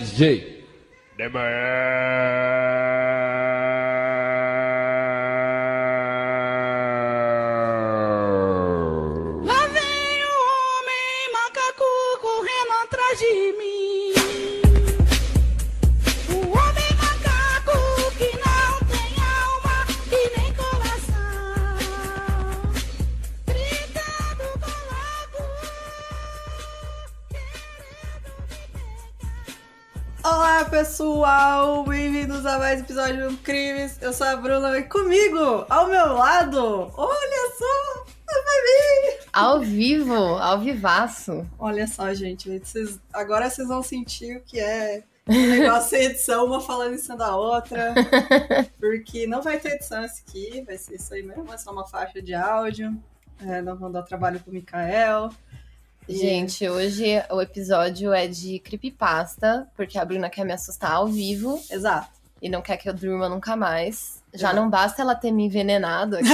J. De manhã. Lá vem o homem macaco correndo atrás de mim. O homem macaco que não tem alma e nem coração, gritando com lagoa, querendo me pegar. Olá, pessoal! Bem-vindos a mais um episódio do Crimes. Eu sou a Bruna e comigo, ao meu lado, olha só, a Fabi! Ao vivaço. Olha só, gente, agora vocês vão sentir o que é um negócio sem edição, uma falando em cima da outra, porque não vai ter edição esse aqui, vai ser isso aí mesmo, é só uma faixa de áudio, não vão dar trabalho pro Mikael. Gente, hoje o episódio é de creepypasta, porque a Bruna quer me assustar ao vivo. Exato. E não quer que eu durma nunca mais. Já Exato. não basta ela ter me envenenado aqui.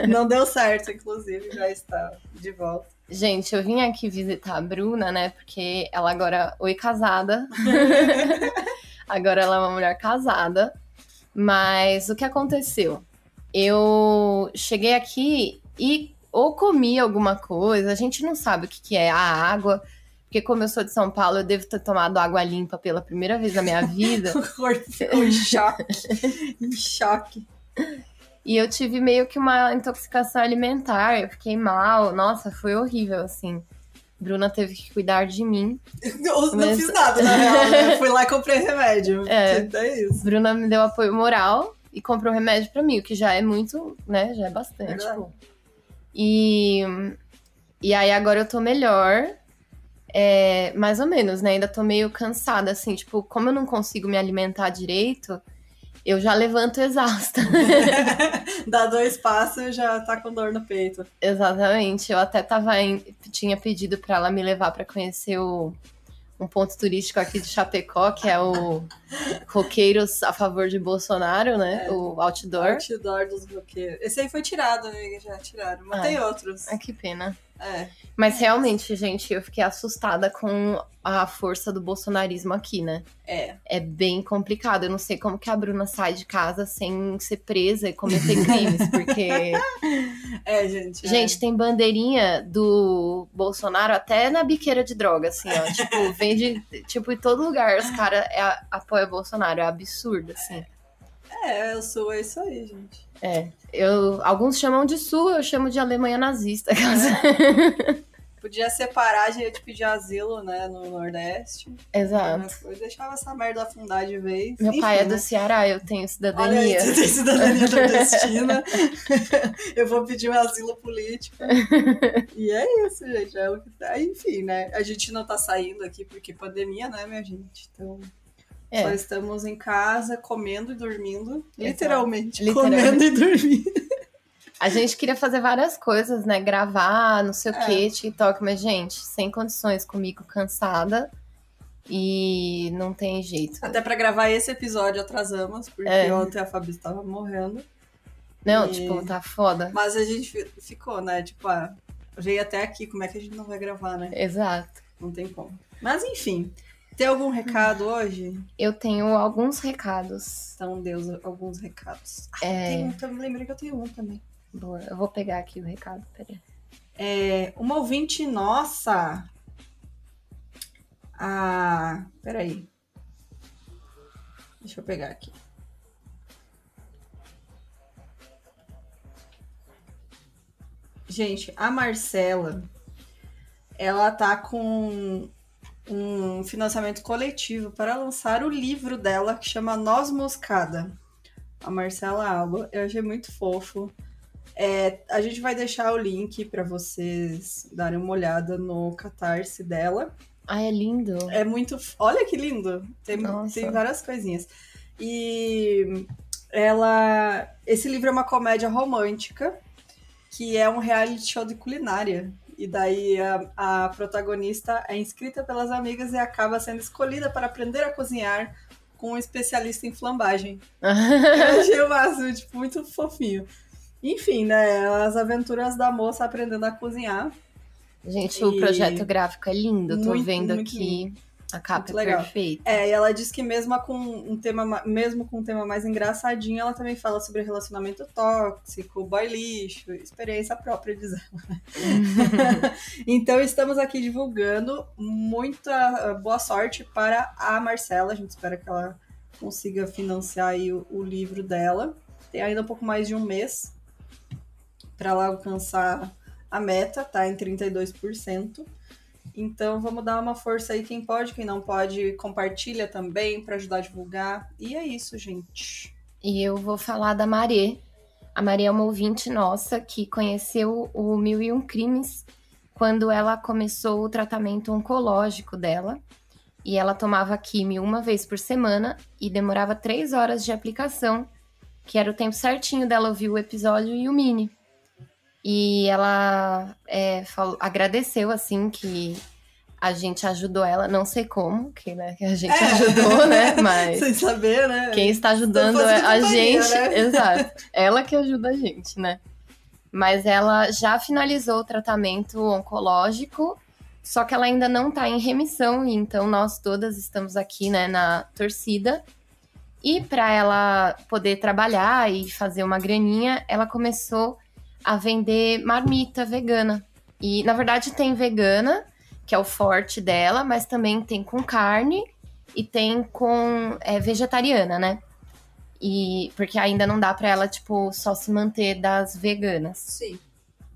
Não deu certo, inclusive, já está de volta. Gente, eu vim aqui visitar a Bruna, né? Porque ela agora... Oi, casada. Agora ela é uma mulher casada. Mas o que aconteceu? Eu cheguei aqui e ou comi alguma coisa, a gente não sabe o que é a água, porque como eu sou de São Paulo, eu devo ter tomado água limpa pela primeira vez na minha vida. O corpo ficou em choque. Em choque. E eu tive meio que uma intoxicação alimentar, eu fiquei mal, nossa, foi horrível, assim. Bruna teve que cuidar de mim. Não fiz nada, na real, né? Fui lá e comprei remédio. É isso. Bruna me deu apoio moral e comprou remédio pra mim, o que já é muito, né, já é bastante. Verdade. E aí agora eu tô melhor, mais ou menos, né? Ainda tô meio cansada, assim, tipo, como eu não consigo me alimentar direito, eu já levanto exausta. Dá 2 passos já tá com dor no peito. Exatamente, eu até tinha pedido pra ela me levar pra conhecer um ponto turístico aqui de Chapecó, que é o Roqueiros a favor de Bolsonaro, né? O outdoor. Outdoor dos roqueiros. Esse aí foi tirado, amiga, já tiraram. Mas tem outros. Que pena. É. Mas realmente, gente, eu fiquei assustada com a força do bolsonarismo aqui, né? É bem complicado. Eu não sei como que a Bruna sai de casa sem ser presa e cometer crimes, porque... Gente. Gente, tem bandeirinha do Bolsonaro até na biqueira de droga, assim, ó. Tipo, vende, tipo, em todo lugar os caras apoiam o Bolsonaro. É absurdo, assim. O Sul é isso aí, gente. Alguns chamam de Sul, eu chamo de Alemanha nazista. Podia separar, já ia te pedir asilo, né, no Nordeste. Exato. Eu deixava essa merda afundar de vez. Meu pai é do né? Ceará, eu tenho cidadania. Olha aí, você tem cidadania nordestina. Eu vou pedir um asilo político. E é isso, gente. É o que tá. Enfim, né? A gente não tá saindo aqui porque pandemia, né, minha gente? Então, só estamos em casa, comendo e dormindo. Literalmente. Comendo e dormindo. A gente queria fazer várias coisas, né? Gravar, não sei o que, TikTok. Mas, gente, sem condições, comigo cansada. E não tem jeito. Até pra gravar esse episódio atrasamos, porque ontem a Fabi estava morrendo. Não, tipo, tá foda. Mas a gente ficou, né? Tipo, veio até aqui, como é que a gente não vai gravar, né? Exato. Não tem como. Mas enfim, tem algum recado hoje? Eu tenho alguns recados. Então, Deus, alguns recados. Lembrei que eu tenho um também. Boa, eu vou pegar aqui o recado, peraí. Uma ouvinte nossa... peraí. Deixa eu pegar aqui. Gente, a Marcela, ela tá com um financiamento coletivo para lançar o livro dela, que chama Noz Moscada. A Marcela Alba. Eu achei muito fofo. A gente vai deixar o link para vocês darem uma olhada no Catarse dela. É lindo. É muito... Olha que lindo. Tem várias coisinhas. E esse livro é uma comédia romântica, que é um reality show de culinária. E daí a protagonista é inscrita pelas amigas e acaba sendo escolhida para aprender a cozinhar com um especialista em flambagem. Eu achei o máximo, tipo, muito fofinho. Enfim, né? As aventuras da moça aprendendo a cozinhar. Gente, o projeto gráfico é lindo. Tô Muito, vendo muito aqui. lindo. A capa muito é legal. perfeita. E ela diz que mesmo com um tema mais engraçadinho, ela também fala sobre relacionamento tóxico, boy lixo, experiência própria, diz ela. Então, estamos aqui divulgando. Muita boa sorte para a Marcela. A gente espera que ela consiga financiar aí o livro dela. Tem ainda um pouco mais de um mês para ela alcançar a meta, tá em 32%. Então, vamos dar uma força aí, quem pode, quem não pode, compartilha também para ajudar a divulgar. E é isso, gente. E eu vou falar da Marê. A Marê é uma ouvinte nossa que conheceu o 1001 Crimes quando ela começou o tratamento oncológico dela. E ela tomava químio uma vez por semana e demorava 3 horas de aplicação, que era o tempo certinho dela ouvir o episódio e o mini. E ela agradeceu, assim, que a gente ajudou ela, não sei como, que a gente ajudou, né? Mas sem saber, né? Quem está ajudando é a gente. Né? Exato. Ela que ajuda a gente, né? Mas ela já finalizou o tratamento oncológico, só que ela ainda não está em remissão, então nós todas estamos aqui, né, na torcida. E para ela poder trabalhar e fazer uma graninha, ela começou a vender marmita vegana. E, na verdade, tem vegana, que é o forte dela, mas também tem com carne e tem com vegetariana, né? E porque ainda não dá pra ela, tipo, só se manter das veganas. Sim.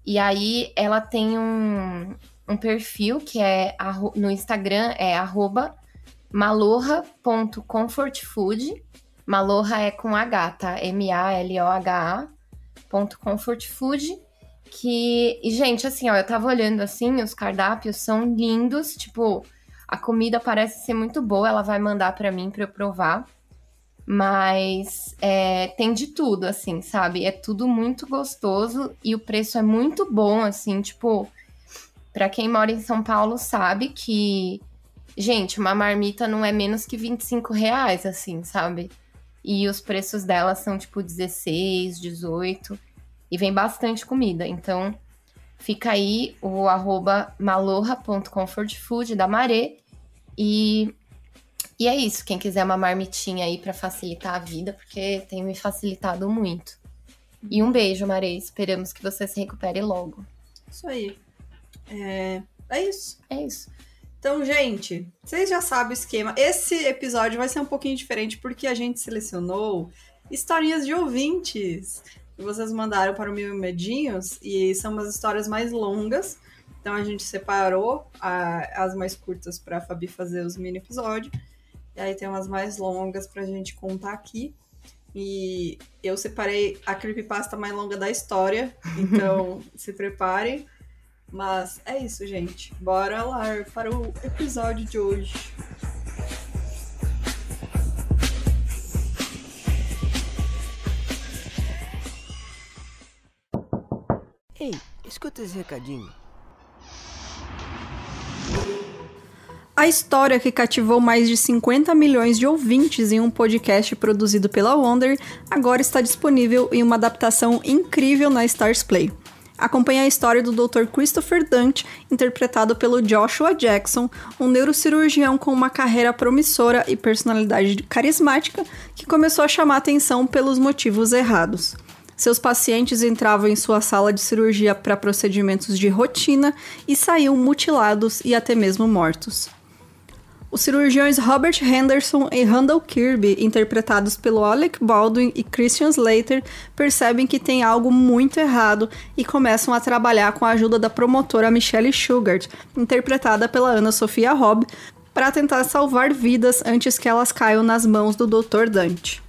E aí, ela tem um perfil que é no Instagram, é @malorra.comfortfood. Malorra é com H, tá? MALOHA.comfortfood. E, gente, assim, ó, eu tava olhando assim, os cardápios são lindos, tipo, a comida parece ser muito boa, ela vai mandar pra mim pra eu provar, mas tem de tudo, assim, sabe? É tudo muito gostoso e o preço é muito bom, assim, tipo, pra quem mora em São Paulo sabe que, gente, uma marmita não é menos que R$25, assim, sabe? E os preços dela são, tipo, 16, 18... E vem bastante comida, então fica aí o @malorra.comfortfood da Marê. E é isso, quem quiser uma marmitinha aí pra facilitar a vida, porque tem me facilitado muito. E um beijo, Marê, esperamos que você se recupere logo. Isso aí. É isso. É isso. Então, gente, vocês já sabem o esquema. Esse episódio vai ser um pouquinho diferente porque a gente selecionou historinhas de ouvintes que vocês mandaram para o Mil Medinhos, e são umas histórias mais longas, então a gente separou as mais curtas para a Fabi fazer os mini episódios, e aí tem umas mais longas pra gente contar aqui, e eu separei a creepypasta mais longa da história, então se preparem, mas é isso, gente, bora lá para o episódio de hoje. Ei, escuta esse recadinho. A história que cativou mais de 50 milhões de ouvintes em um podcast produzido pela Wonder agora está disponível em uma adaptação incrível na Starzplay. Acompanhe a história do Dr. Christopher Dante, interpretado pelo Joshua Jackson, um neurocirurgião com uma carreira promissora e personalidade carismática que começou a chamar atenção pelos motivos errados. Seus pacientes entravam em sua sala de cirurgia para procedimentos de rotina e saíam mutilados e até mesmo mortos. Os cirurgiões Robert Henderson e Randall Kirby, interpretados pelo Alec Baldwin e Christian Slater, percebem que tem algo muito errado e começam a trabalhar com a ajuda da promotora Michelle Shugart, interpretada pela Ana Sofia Robb, para tentar salvar vidas antes que elas caiam nas mãos do Dr. Dante.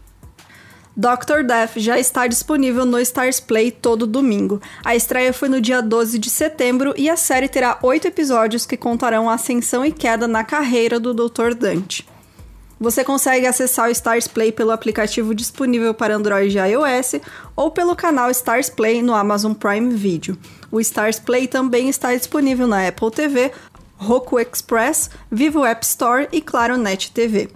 Dr. Death já está disponível no Starzplay todo domingo. A estreia foi no dia 12 de setembro e a série terá 8 episódios que contarão a ascensão e queda na carreira do Dr. Dante. Você consegue acessar o Starzplay pelo aplicativo disponível para Android e iOS ou pelo canal Starzplay no Amazon Prime Video. O Starzplay também está disponível na Apple TV, Roku Express, Vivo App Store e Claro Net TV.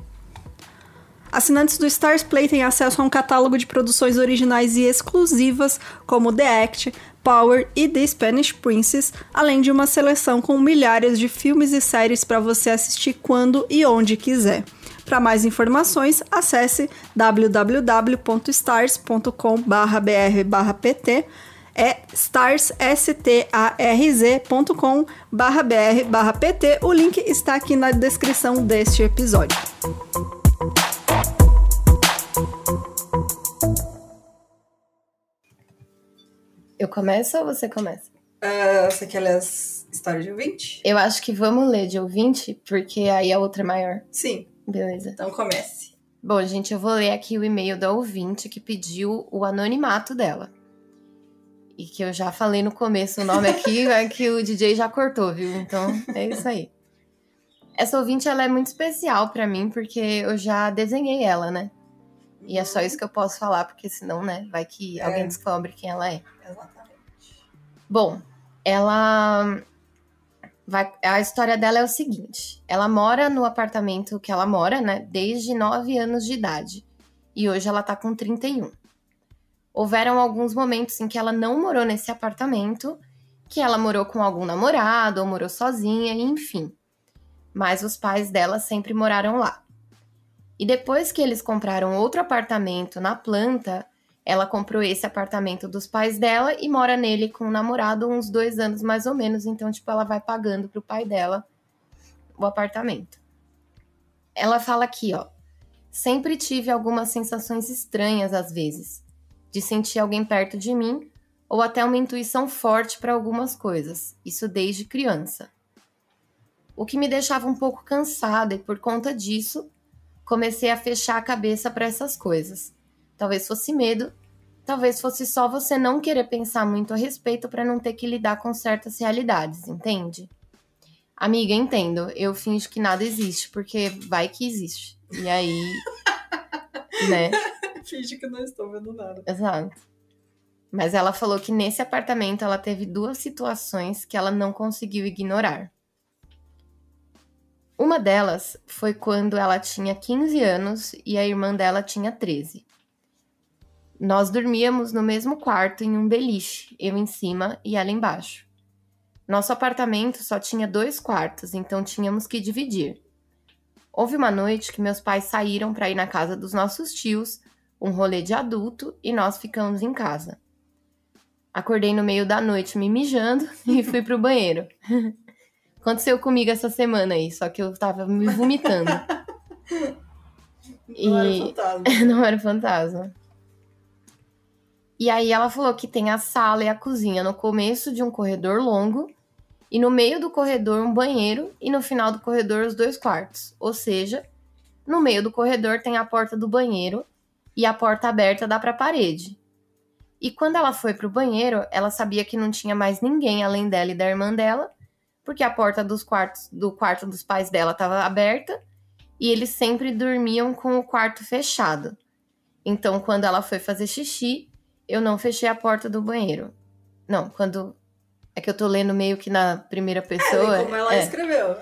Assinantes do Starzplay têm acesso a um catálogo de produções originais e exclusivas, como The Act, Power e The Spanish Princess, além de uma seleção com milhares de filmes e séries para você assistir quando e onde quiser. Para mais informações, acesse www.stars.com.br/pt, é starz.com.br/pt. O link está aqui na descrição deste episódio. Eu começo ou você começa? Você quer ler as histórias de ouvinte? Eu acho que vamos ler de ouvinte, porque aí a outra é maior. Sim. Beleza. Então comece. Bom, gente, eu vou ler aqui o e-mail da ouvinte que pediu o anonimato dela. E que eu já falei no começo o nome aqui, é que o DJ já cortou, viu? Então, é isso aí. Essa ouvinte, ela é muito especial pra mim, porque eu já desenhei ela, né? E é só isso que eu posso falar, porque senão, né, vai que alguém descobre quem ela é. Exatamente. Bom, a história dela é o seguinte. Ela mora no apartamento que ela mora, né, desde 9 anos de idade. E hoje ela tá com 31. Houveram alguns momentos em que ela não morou nesse apartamento, que ela morou com algum namorado, ou morou sozinha, enfim. Mas os pais dela sempre moraram lá. E depois que eles compraram outro apartamento na planta, ela comprou esse apartamento dos pais dela e mora nele com o namorado uns 2 anos mais ou menos. Então, tipo, ela vai pagando pro pai dela o apartamento. Ela fala aqui, ó. Sempre tive algumas sensações estranhas às vezes. De sentir alguém perto de mim, ou até uma intuição forte para algumas coisas, isso desde criança. O que me deixava um pouco cansada e por conta disso, comecei a fechar a cabeça para essas coisas. Talvez fosse medo, talvez fosse só você não querer pensar muito a respeito para não ter que lidar com certas realidades, entende? Amiga, entendo, eu finjo que nada existe, porque vai que existe. E aí, né? Finge que não estou vendo nada. Exato. Mas ela falou que nesse apartamento ela teve 2 situações que ela não conseguiu ignorar. Uma delas foi quando ela tinha 15 anos e a irmã dela tinha 13. Nós dormíamos no mesmo quarto em um beliche, eu em cima e ela embaixo. Nosso apartamento só tinha 2 quartos, então tínhamos que dividir. Houve uma noite que meus pais saíram para ir na casa dos nossos tios, um rolê de adulto, e nós ficamos em casa. Acordei no meio da noite me mijando e fui pro banheiro. Aconteceu comigo essa semana aí, só que eu tava me vomitando. Não era fantasma. Não era fantasma. E aí ela falou que tem a sala e a cozinha no começo de um corredor longo, e no meio do corredor um banheiro, e no final do corredor os 2 quartos. Ou seja, no meio do corredor tem a porta do banheiro, e a porta aberta dá pra parede. E quando ela foi pro banheiro, ela sabia que não tinha mais ninguém além dela e da irmã dela, porque a porta do quarto dos pais dela estava aberta, e eles sempre dormiam com o quarto fechado. Então, quando ela foi fazer xixi, eu não fechei a porta do banheiro. Não, quando... É que eu tô lendo meio que na primeira pessoa. Como ela escreveu.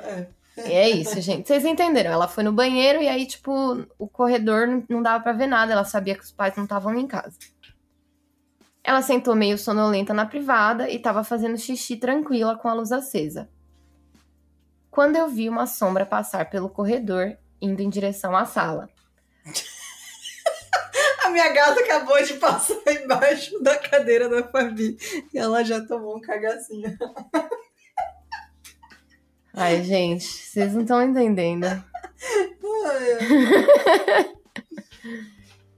É isso, gente. Vocês entenderam. Ela foi no banheiro e aí, tipo, o corredor não dava pra ver nada. Ela sabia que os pais não estavam em casa. Ela sentou meio sonolenta na privada e tava fazendo xixi tranquila com a luz acesa. Quando eu vi uma sombra passar pelo corredor, indo em direção à sala. A minha gata acabou de passar embaixo da cadeira da Fabi e ela já tomou um cagacinho. Ai, gente, vocês não estão entendendo.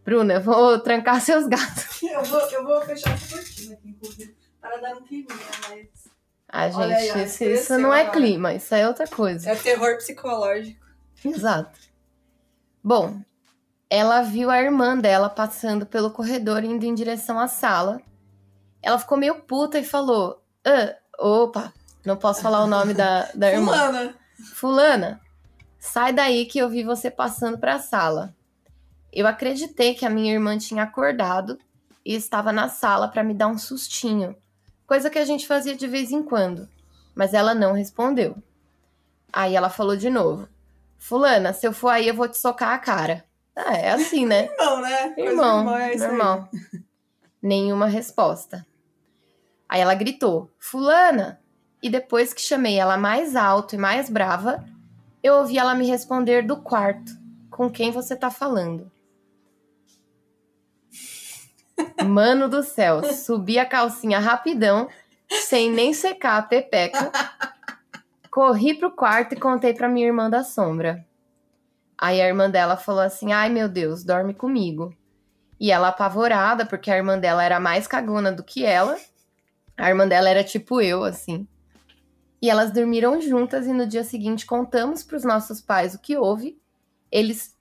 Bruna, eu vou trancar seus gatos. Eu vou fechar essa cortina aqui, inclusive, para dar um clima, mas... Ah, gente, Olha aí, isso não é clima, isso é outra coisa. É terror psicológico. Exato. Bom, ela viu a irmã dela passando pelo corredor indo em direção à sala. Ela ficou meio puta e falou... Opa, não posso falar o nome da irmã. Fulana, sai daí que eu vi você passando para a sala. Eu acreditei que a minha irmã tinha acordado e estava na sala para me dar um sustinho. Coisa que a gente fazia de vez em quando. Mas ela não respondeu. Aí ela falou de novo. Fulana, se eu for aí eu vou te socar a cara. Ah, é assim, né? Irmão, né? Irmão, é isso normal. aí. Nenhuma resposta. Aí ela gritou, fulana! E depois que chamei ela mais alto e mais brava, eu ouvi ela me responder do quarto. Com quem você tá falando? Mano do céu, subi a calcinha rapidão, sem nem secar a pepeca. Corri pro quarto e contei pra minha irmã da sombra. Aí a irmã dela falou assim, ai meu Deus, dorme comigo. E ela apavorada, porque a irmã dela era mais cagona do que ela. A irmã dela era tipo eu, assim. E elas dormiram juntas e no dia seguinte contamos pros nossos pais o que houve. Eles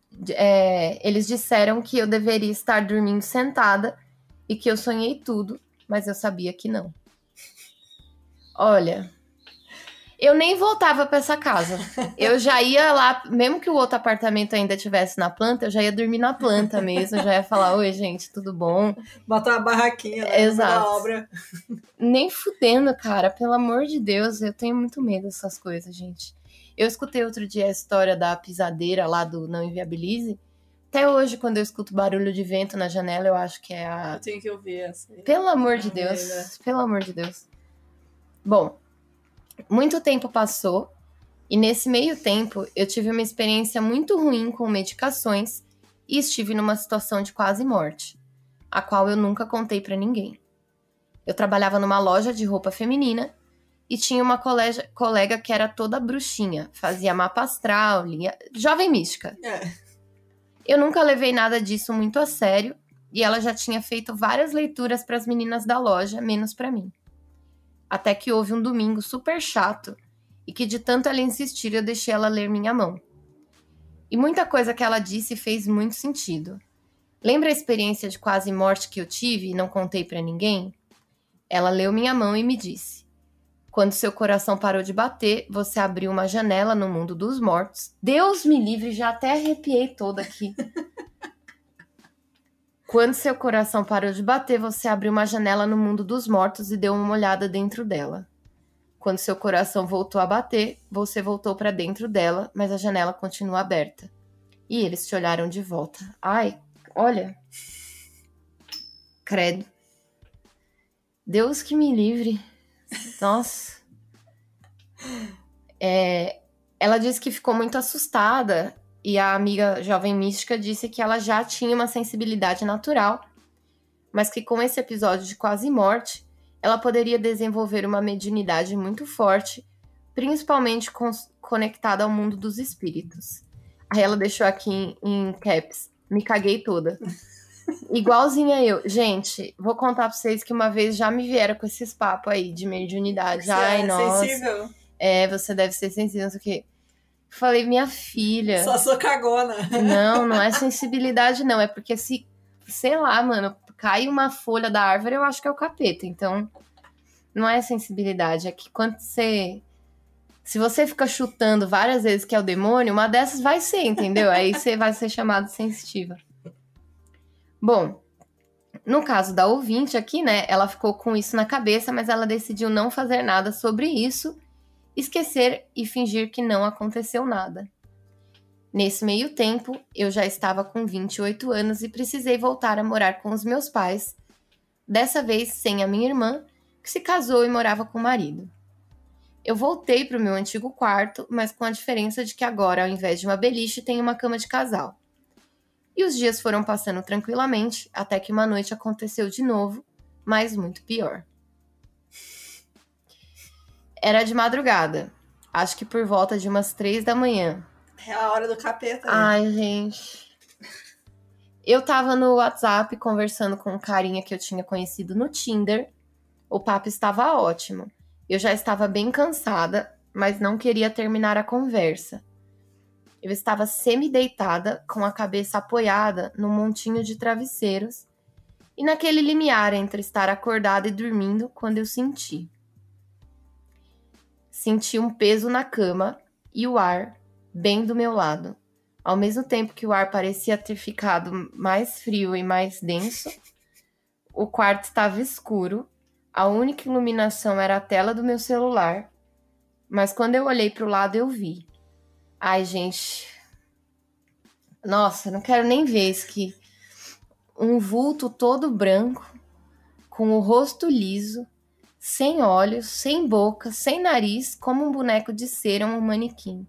disseram que eu deveria estar dormindo sentada e que eu sonhei tudo, mas eu sabia que não. Olha, eu nem voltava pra essa casa. Eu já ia lá, mesmo que o outro apartamento ainda estivesse na planta, eu já ia dormir na planta mesmo, já ia falar, oi gente, tudo bom? Botar uma barraquinha, né? Exato. Na obra. Nem fudendo, cara, pelo amor de Deus, eu tenho muito medo dessas coisas, gente. Eu escutei outro dia a história da pisadeira lá do Não Inviabilize. Até hoje, quando eu escuto barulho de vento na janela, eu acho que é a... Eu tenho que ouvir essa. Pelo amor de Deus, pelo amor de Deus. Bom, muito tempo passou e nesse meio tempo eu tive uma experiência muito ruim com medicações e estive numa situação de quase morte, a qual eu nunca contei pra ninguém. Eu trabalhava numa loja de roupa feminina e tinha uma colega que era toda bruxinha, fazia mapa astral, jovem mística. Eu nunca levei nada disso muito a sério e ela já tinha feito várias leituras para as meninas da loja, menos para mim. Até que houve um domingo super chato e que de tanto ela insistir eu deixei ela ler minha mão. E muita coisa que ela disse fez muito sentido. Lembra a experiência de quase morte que eu tive e não contei para ninguém? Ela leu minha mão e me disse: quando seu coração parou de bater, você abriu uma janela no mundo dos mortos. Deus me livre, já até arrepiei toda aqui. Quando seu coração parou de bater, você abriu uma janela no mundo dos mortos e deu uma olhada dentro dela. Quando seu coração voltou a bater, você voltou para dentro dela, mas a janela continua aberta. E eles te olharam de volta. Ai, olha. Credo. Deus que me livre. Nossa. Ela disse que ficou muito assustada e a amiga jovem mística disse que ela já tinha uma sensibilidade natural, mas que com esse episódio de quase morte, ela poderia desenvolver uma mediunidade muito forte, principalmente conectada ao mundo dos espíritos. Aí ela deixou aqui em caps, me caguei toda. Igualzinha eu. Gente, vou contar pra vocês que uma vez já me vieram com esses papos aí de mediunidade. Ai, nossa. Sensível? Você deve ser sensível, não sei o quê. Falei, minha filha. Só sou cagona. Não é sensibilidade, não. É porque se, sei lá, mano, cai uma folha da árvore, eu acho que é o capeta. Então, não é sensibilidade. É que quando você... Se você fica chutando várias vezes que é o demônio, uma dessas vai ser, entendeu? Aí você vai ser chamado sensitiva. Bom, no caso da ouvinte aqui, né, ela ficou com isso na cabeça, mas ela decidiu não fazer nada sobre isso, esquecer e fingir que não aconteceu nada. Nesse meio tempo, eu já estava com 28 anos e precisei voltar a morar com os meus pais, dessa vez sem a minha irmã, que se casou e morava com o marido. Eu voltei para o meu antigo quarto, mas com a diferença de que agora, ao invés de uma beliche, tem uma cama de casal. E os dias foram passando tranquilamente, até que uma noite aconteceu de novo, mas muito pior. Era de madrugada, acho que por volta de umas 3 da manhã. É a hora do capeta. Né? Ai, gente. Eu tava no WhatsApp conversando com um carinha que eu tinha conhecido no Tinder. O papo estava ótimo. Eu já estava bem cansada, mas não queria terminar a conversa. Eu estava semi-deitada, com a cabeça apoiada num montinho de travesseiros, e naquele limiar entre estar acordada e dormindo, quando eu senti. Senti um peso na cama e o ar bem do meu lado. Ao mesmo tempo que o ar parecia ter ficado mais frio e mais denso, o quarto estava escuro, a única iluminação era a tela do meu celular, mas quando eu olhei para o lado eu vi. Ai, gente. Nossa, não quero nem ver isso aqui. Um vulto todo branco, com o rosto liso, sem olhos, sem boca, sem nariz, como um boneco de cera, um manequim.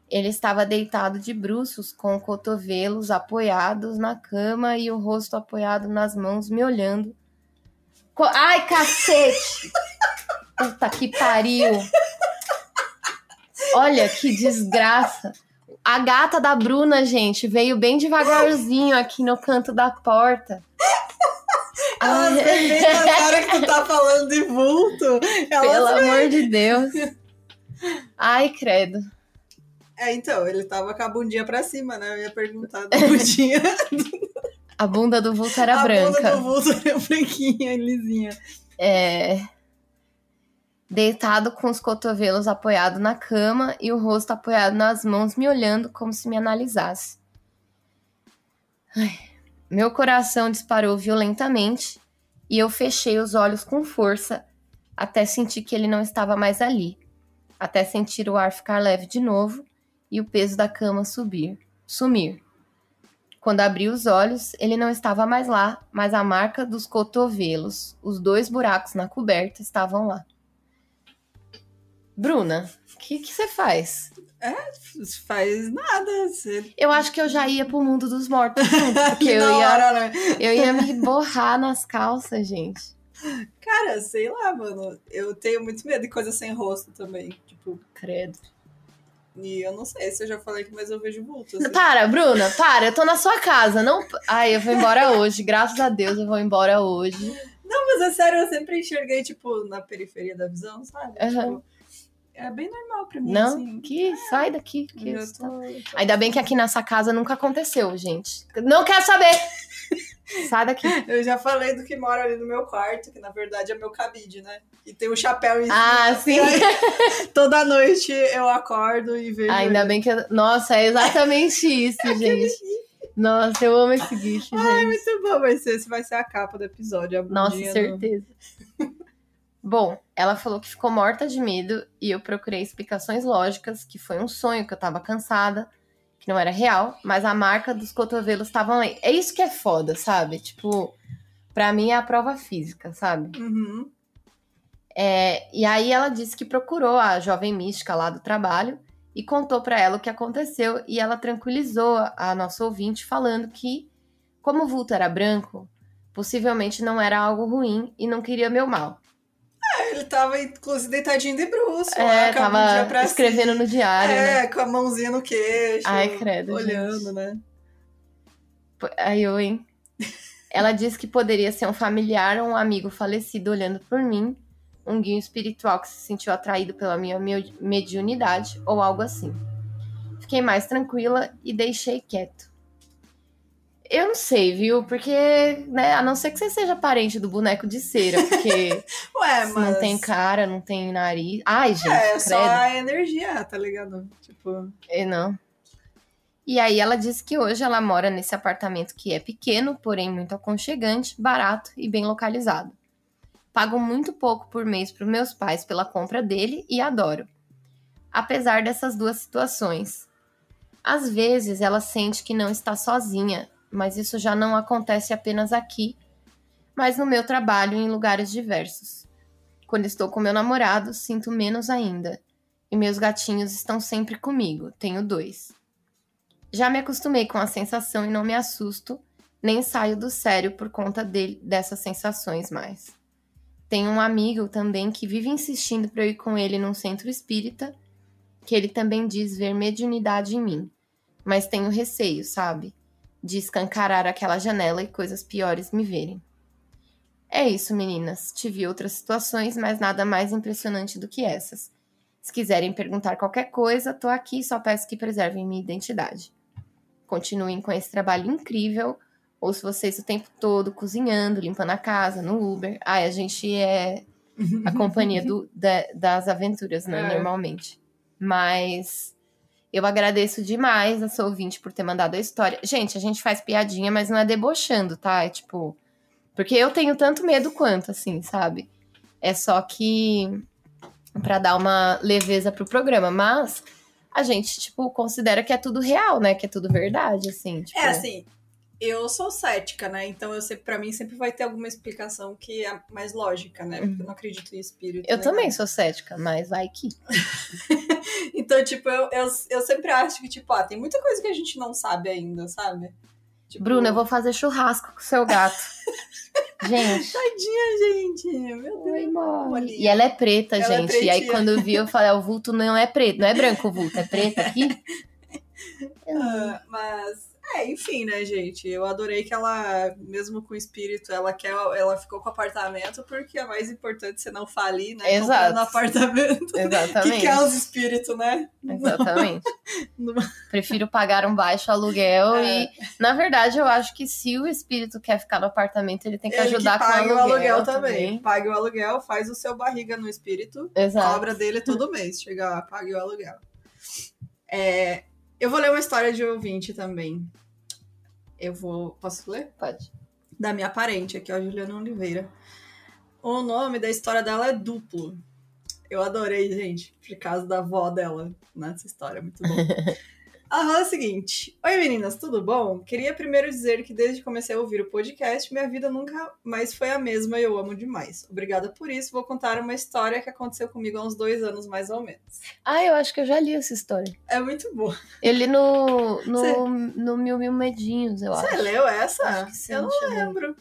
Ele estava deitado de bruços, com os cotovelos apoiados na cama e o rosto apoiado nas mãos, me olhando. Ai, cacete! Puta que pariu! Olha que desgraça! A gata da Bruna, gente, veio bem devagarzinho aqui no canto da porta. Elas bem na hora que tu tá falando de vulto. Pelo amor de Deus. Ai, credo. Então, ele tava com a bundinha pra cima, né? Eu ia perguntar da bundinha. A bunda do vulto era branca. A bunda do vulto era branquinha, lisinha. Deitado com os cotovelos apoiados na cama e o rosto apoiado nas mãos, me olhando como se me analisasse. Ai. Meu coração disparou violentamente e eu fechei os olhos com força até sentir que ele não estava mais ali, até sentir o ar ficar leve de novo e o peso da cama sumir. Quando abri os olhos, ele não estava mais lá, mas a marca dos cotovelos, os 2 buracos na coberta, estavam lá. Bruna, o que você faz? Faz nada. Eu acho que eu já ia pro mundo dos mortos junto, porque eu ia me borrar nas calças, gente. Cara, sei lá, mano. Eu tenho muito medo de coisa sem rosto também. Tipo, credo. E eu não sei se eu já falei que, mas eu vejo vulto. Assim. Para, Bruna, para. Eu tô na sua casa. Não... Ai, eu vou embora hoje. Graças a Deus, eu vou embora hoje. Não, mas é sério, eu sempre enxerguei, tipo, na periferia da visão, sabe? Uhum. Tipo, é bem normal pra mim, não, assim. Sai daqui. Eu tô... Ainda bem que aqui nessa casa nunca aconteceu, gente. Não quero saber. Sai daqui. Eu já falei do que mora ali no meu quarto, que na verdade é meu cabide, né? E tem um chapéu em cima. Ah, sim. Aí, toda noite eu acordo e vejo... Ainda bem que... Nossa, é exatamente isso, gente. Nossa, eu amo esse GIF, gente. Ai, muito bom. Esse vai ser a capa do episódio. Nossa, certeza. Bom, ela falou que ficou morta de medo e eu procurei explicações lógicas, que foi um sonho, que eu tava cansada, que não era real, mas a marca dos cotovelos estavam lá. É isso que é foda, sabe? Tipo, pra mim é a prova física, sabe? Uhum. E aí ela disse que procurou a jovem mística lá do trabalho e contou pra ela o que aconteceu e ela tranquilizou a nossa ouvinte falando que, como o vulto era branco, possivelmente não era algo ruim e não queria meu mal. Ele tava, inclusive, deitadinho de bruço. Tava escrevendo no diário, né? Com a mãozinha no queixo. Ai, credo, olhando, gente. Né? Aí eu, hein? Ela disse que poderia ser um familiar ou um amigo falecido olhando por mim, um guia espiritual que se sentiu atraído pela minha mediunidade ou algo assim. Fiquei mais tranquila e deixei quieto. Eu não sei, viu? Porque, né, a não ser que você seja parente do boneco de cera, porque mas... não tem cara, não tem nariz. Ai, gente, credo. Só a energia, tá ligado? Tipo... Não. E aí ela disse que hoje ela mora nesse apartamento que é pequeno, porém muito aconchegante, barato e bem localizado. Pago muito pouco por mês para os meus pais pela compra dele e adoro. Apesar dessas 2 situações. Às vezes ela sente que não está sozinha, mas isso já não acontece apenas aqui, mas no meu trabalho em lugares diversos. Quando estou com meu namorado, sinto menos ainda. E meus gatinhos estão sempre comigo, tenho 2. Já me acostumei com a sensação e não me assusto, nem saio do sério por conta dessas sensações mais. Tenho um amigo também que vive insistindo para eu ir com ele num centro espírita, que ele também diz ver mediunidade em mim, mas tenho receio, sabe? De escancarar aquela janela e coisas piores me verem. É isso, meninas. Tive outras situações, mas nada mais impressionante do que essas. Se quiserem perguntar qualquer coisa, tô aqui, só peço que preservem minha identidade. Continuem com esse trabalho incrível. Ouço vocês o tempo todo, cozinhando, limpando a casa, no Uber. Ai, a gente é a companhia das aventuras, né, normalmente. Mas... eu agradeço demais a sua ouvinte por ter mandado a história. Gente, a gente faz piadinha, mas não é debochando, tá? É tipo... porque eu tenho tanto medo quanto, assim, sabe? É só que... pra dar uma leveza pro programa. Mas a gente, tipo, considera que é tudo real, né? Que é tudo verdade, assim. Tipo... assim... Eu sou cética, né? Então, pra mim, sempre vai ter alguma explicação que é mais lógica, né? Porque eu não acredito em espírito. Eu né? também sou cética, mas vai que... Então, tipo, eu sempre acho que, tipo, tem muita coisa que a gente não sabe ainda, sabe? Tipo, Bruna, eu vou fazer churrasco com o seu gato. Gente. Tadinha, gente. Meu Deus. Oi, e ela é preta, Ela é gente. E aí, pretinha. quando eu vi, eu falei, o vulto não é preto. Não é branco o vulto, é preto aqui. Mas, enfim, né, gente? Eu adorei que ela, mesmo com o espírito, ela ficou com o apartamento porque é mais importante você não falir, né? Exato. Comprando apartamento. Exatamente. Que é os espíritos, né? Exatamente. Prefiro pagar um baixo aluguel e, na verdade, eu acho que se o espírito quer ficar no apartamento, ele tem que ajudar com o aluguel também. Pague o aluguel, faz o seu barriga no espírito. Exato. Cobra dele todo mês. Chega lá, pague o aluguel. Eu vou ler uma história de ouvinte também. Posso ler? Pode. Da minha parente aqui, ó, Juliana Oliveira. O nome da história dela é Duplo. Eu adorei, gente, por causa da avó dela nessa história, muito bom. Ela fala o seguinte: oi meninas, tudo bom? Queria primeiro dizer que desde que comecei a ouvir o podcast, minha vida nunca mais foi a mesma e eu amo demais. Obrigada por isso, vou contar uma história que aconteceu comigo há uns 2 anos, mais ou menos. Eu acho que eu já li essa história. É muito boa. Eu li no Mil Medinhos, eu acho. Você leu essa? Acho que sim, eu não lembro.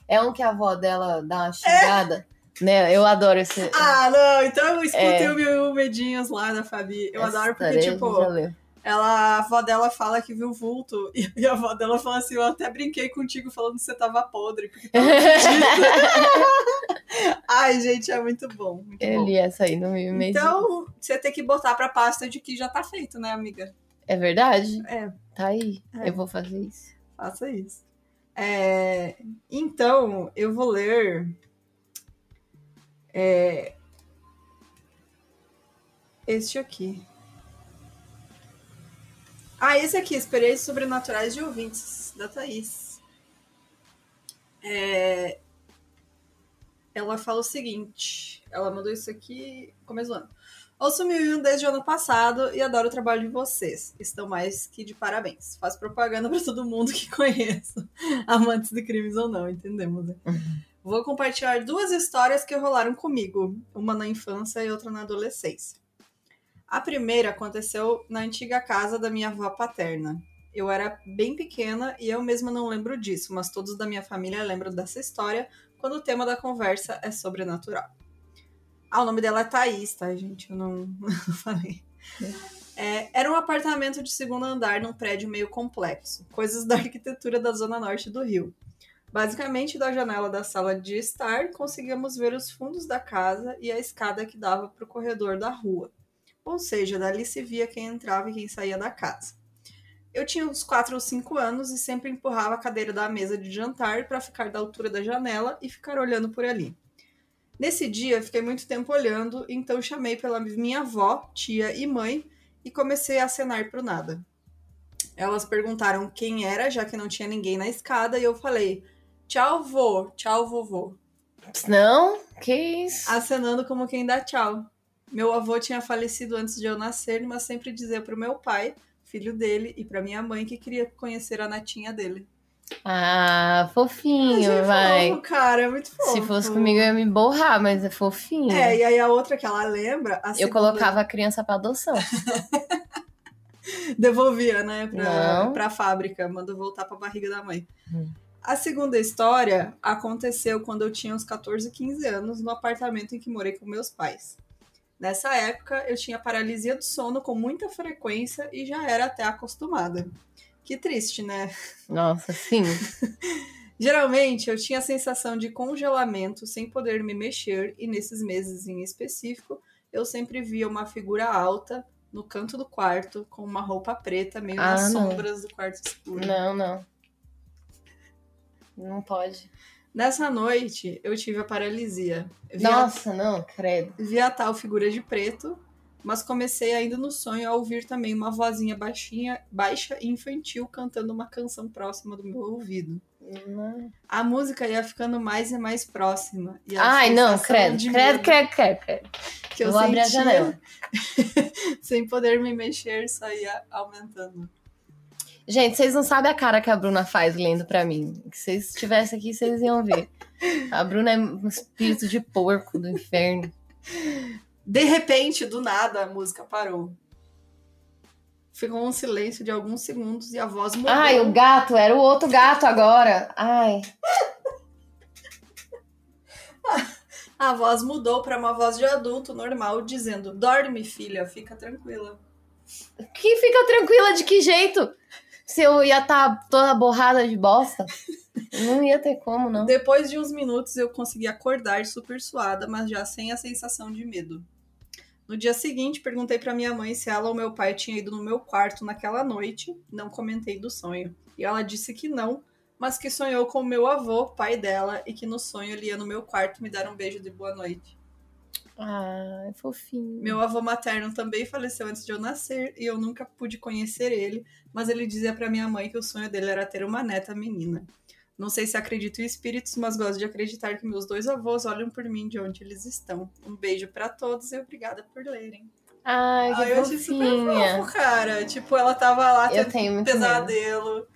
É um que a avó dela dá uma xingada. Né? Eu adoro esse... não, então eu escutei o Mil Medinhos lá da Fabi. Eu adoro porque, tipo... a avó dela fala que viu vulto, e a avó dela fala assim, eu até brinquei contigo falando que você tava podre, porque tava Ai, gente, é muito bom. Eu li essa aí no meu e-mail. Então, você tem que botar pra pasta de que já tá feito, né, amiga? É verdade? É. Tá aí. Eu vou fazer isso. Faça isso. Então, eu vou ler... este aqui. Esse aqui, Experiências Sobrenaturais de Ouvintes, da Thaís. Ela fala o seguinte, ela mandou isso aqui no começo do ano. Ouço o 1001 desde o ano passado e adoro o trabalho de vocês. Estão mais que de parabéns. Faço propaganda para todo mundo que conheço. Amantes de crimes ou não, entendemos, né? Vou compartilhar 2 histórias que rolaram comigo. Uma na infância e outra na adolescência. A primeira aconteceu na antiga casa da minha avó paterna. Eu era bem pequena e eu mesma não lembro disso, mas todos da minha família lembram dessa história quando o tema da conversa é sobrenatural. O nome dela é Thaís, tá, gente? Eu não falei. Era um apartamento de 2º andar num prédio meio complexo. Coisas da arquitetura da zona norte do Rio. Basicamente, da janela da sala de estar, conseguíamos ver os fundos da casa e a escada que dava para o corredor da rua. Ou seja, dali se via quem entrava e quem saía da casa. Eu tinha uns 4 ou 5 anos e sempre empurrava a cadeira da mesa de jantar para ficar da altura da janela e ficar olhando por ali. Nesse dia, fiquei muito tempo olhando, então chamei pela minha avó, tia e mãe e comecei a acenar pro nada. Elas perguntaram quem era, já que não tinha ninguém na escada, e eu falei, tchau, vô, tchau, vovô. Não? Que isso? Acenando como quem dá tchau. Meu avô tinha falecido antes de eu nascer, mas sempre dizia pro meu pai, filho dele, e pra minha mãe que queria conhecer a netinha dele. Fofinho, vai. Fofo, cara, é muito fofo. Se fosse comigo, eu ia me borrar, mas é fofinho. E aí a outra que ela lembra... Eu colocava a criança pra adoção. Devolvia, né, pra fábrica, mandou voltar pra barriga da mãe. A segunda história aconteceu quando eu tinha uns 14, 15 anos, no apartamento em que morei com meus pais. Nessa época, eu tinha paralisia do sono com muita frequência e já era até acostumada. Que triste, né? Nossa, sim. Geralmente, eu tinha a sensação de congelamento sem poder me mexer e nesses meses em específico, eu sempre via uma figura alta no canto do quarto com uma roupa preta meio nas sombras do quarto escuro. Não. Não pode. Nessa noite, eu tive a paralisia. Nossa, não, credo. Vi a tal figura de preto, mas comecei ainda no sonho a ouvir também uma vozinha baixa e infantil cantando uma canção próxima do meu ouvido. A música ia ficando mais e mais próxima. E não, credo. Que eu vou abrir a janela. Sem poder me mexer, só ia aumentando. Gente, vocês não sabem a cara que a Bruna faz lendo pra mim. Se vocês estivessem aqui, vocês iam ver. A Bruna é um espírito de porco do inferno. De repente, do nada, a música parou. Ficou um silêncio de alguns segundos e a voz mudou. Ai, o gato, era o outro gato agora. Ai. A voz mudou para uma voz de adulto normal, dizendo: dorme, filha, fica tranquila. Que fica tranquila de que jeito? Se eu ia estar toda borrada de bosta? Não ia ter como, não. Depois de uns minutos, eu consegui acordar super suada, mas já sem a sensação de medo. No dia seguinte, perguntei para minha mãe se ela ou meu pai tinham ido no meu quarto naquela noite. Não comentei do sonho. E ela disse que não, mas que sonhou com o meu avô, pai dela, e que no sonho ele ia no meu quarto me dar um beijo de boa noite. Ah, é fofinho. Meu avô materno também faleceu antes de eu nascer e eu nunca pude conhecer ele, mas ele dizia pra minha mãe que o sonho dele era ter uma neta menina. Não sei se acredito em espíritos, mas gosto de acreditar que meus dois avós olham por mim de onde eles estão. Um beijo pra todos e obrigada por lerem. Ai, que eu achei super fofo, cara. Tipo, ela tava lá tendo um pesadelo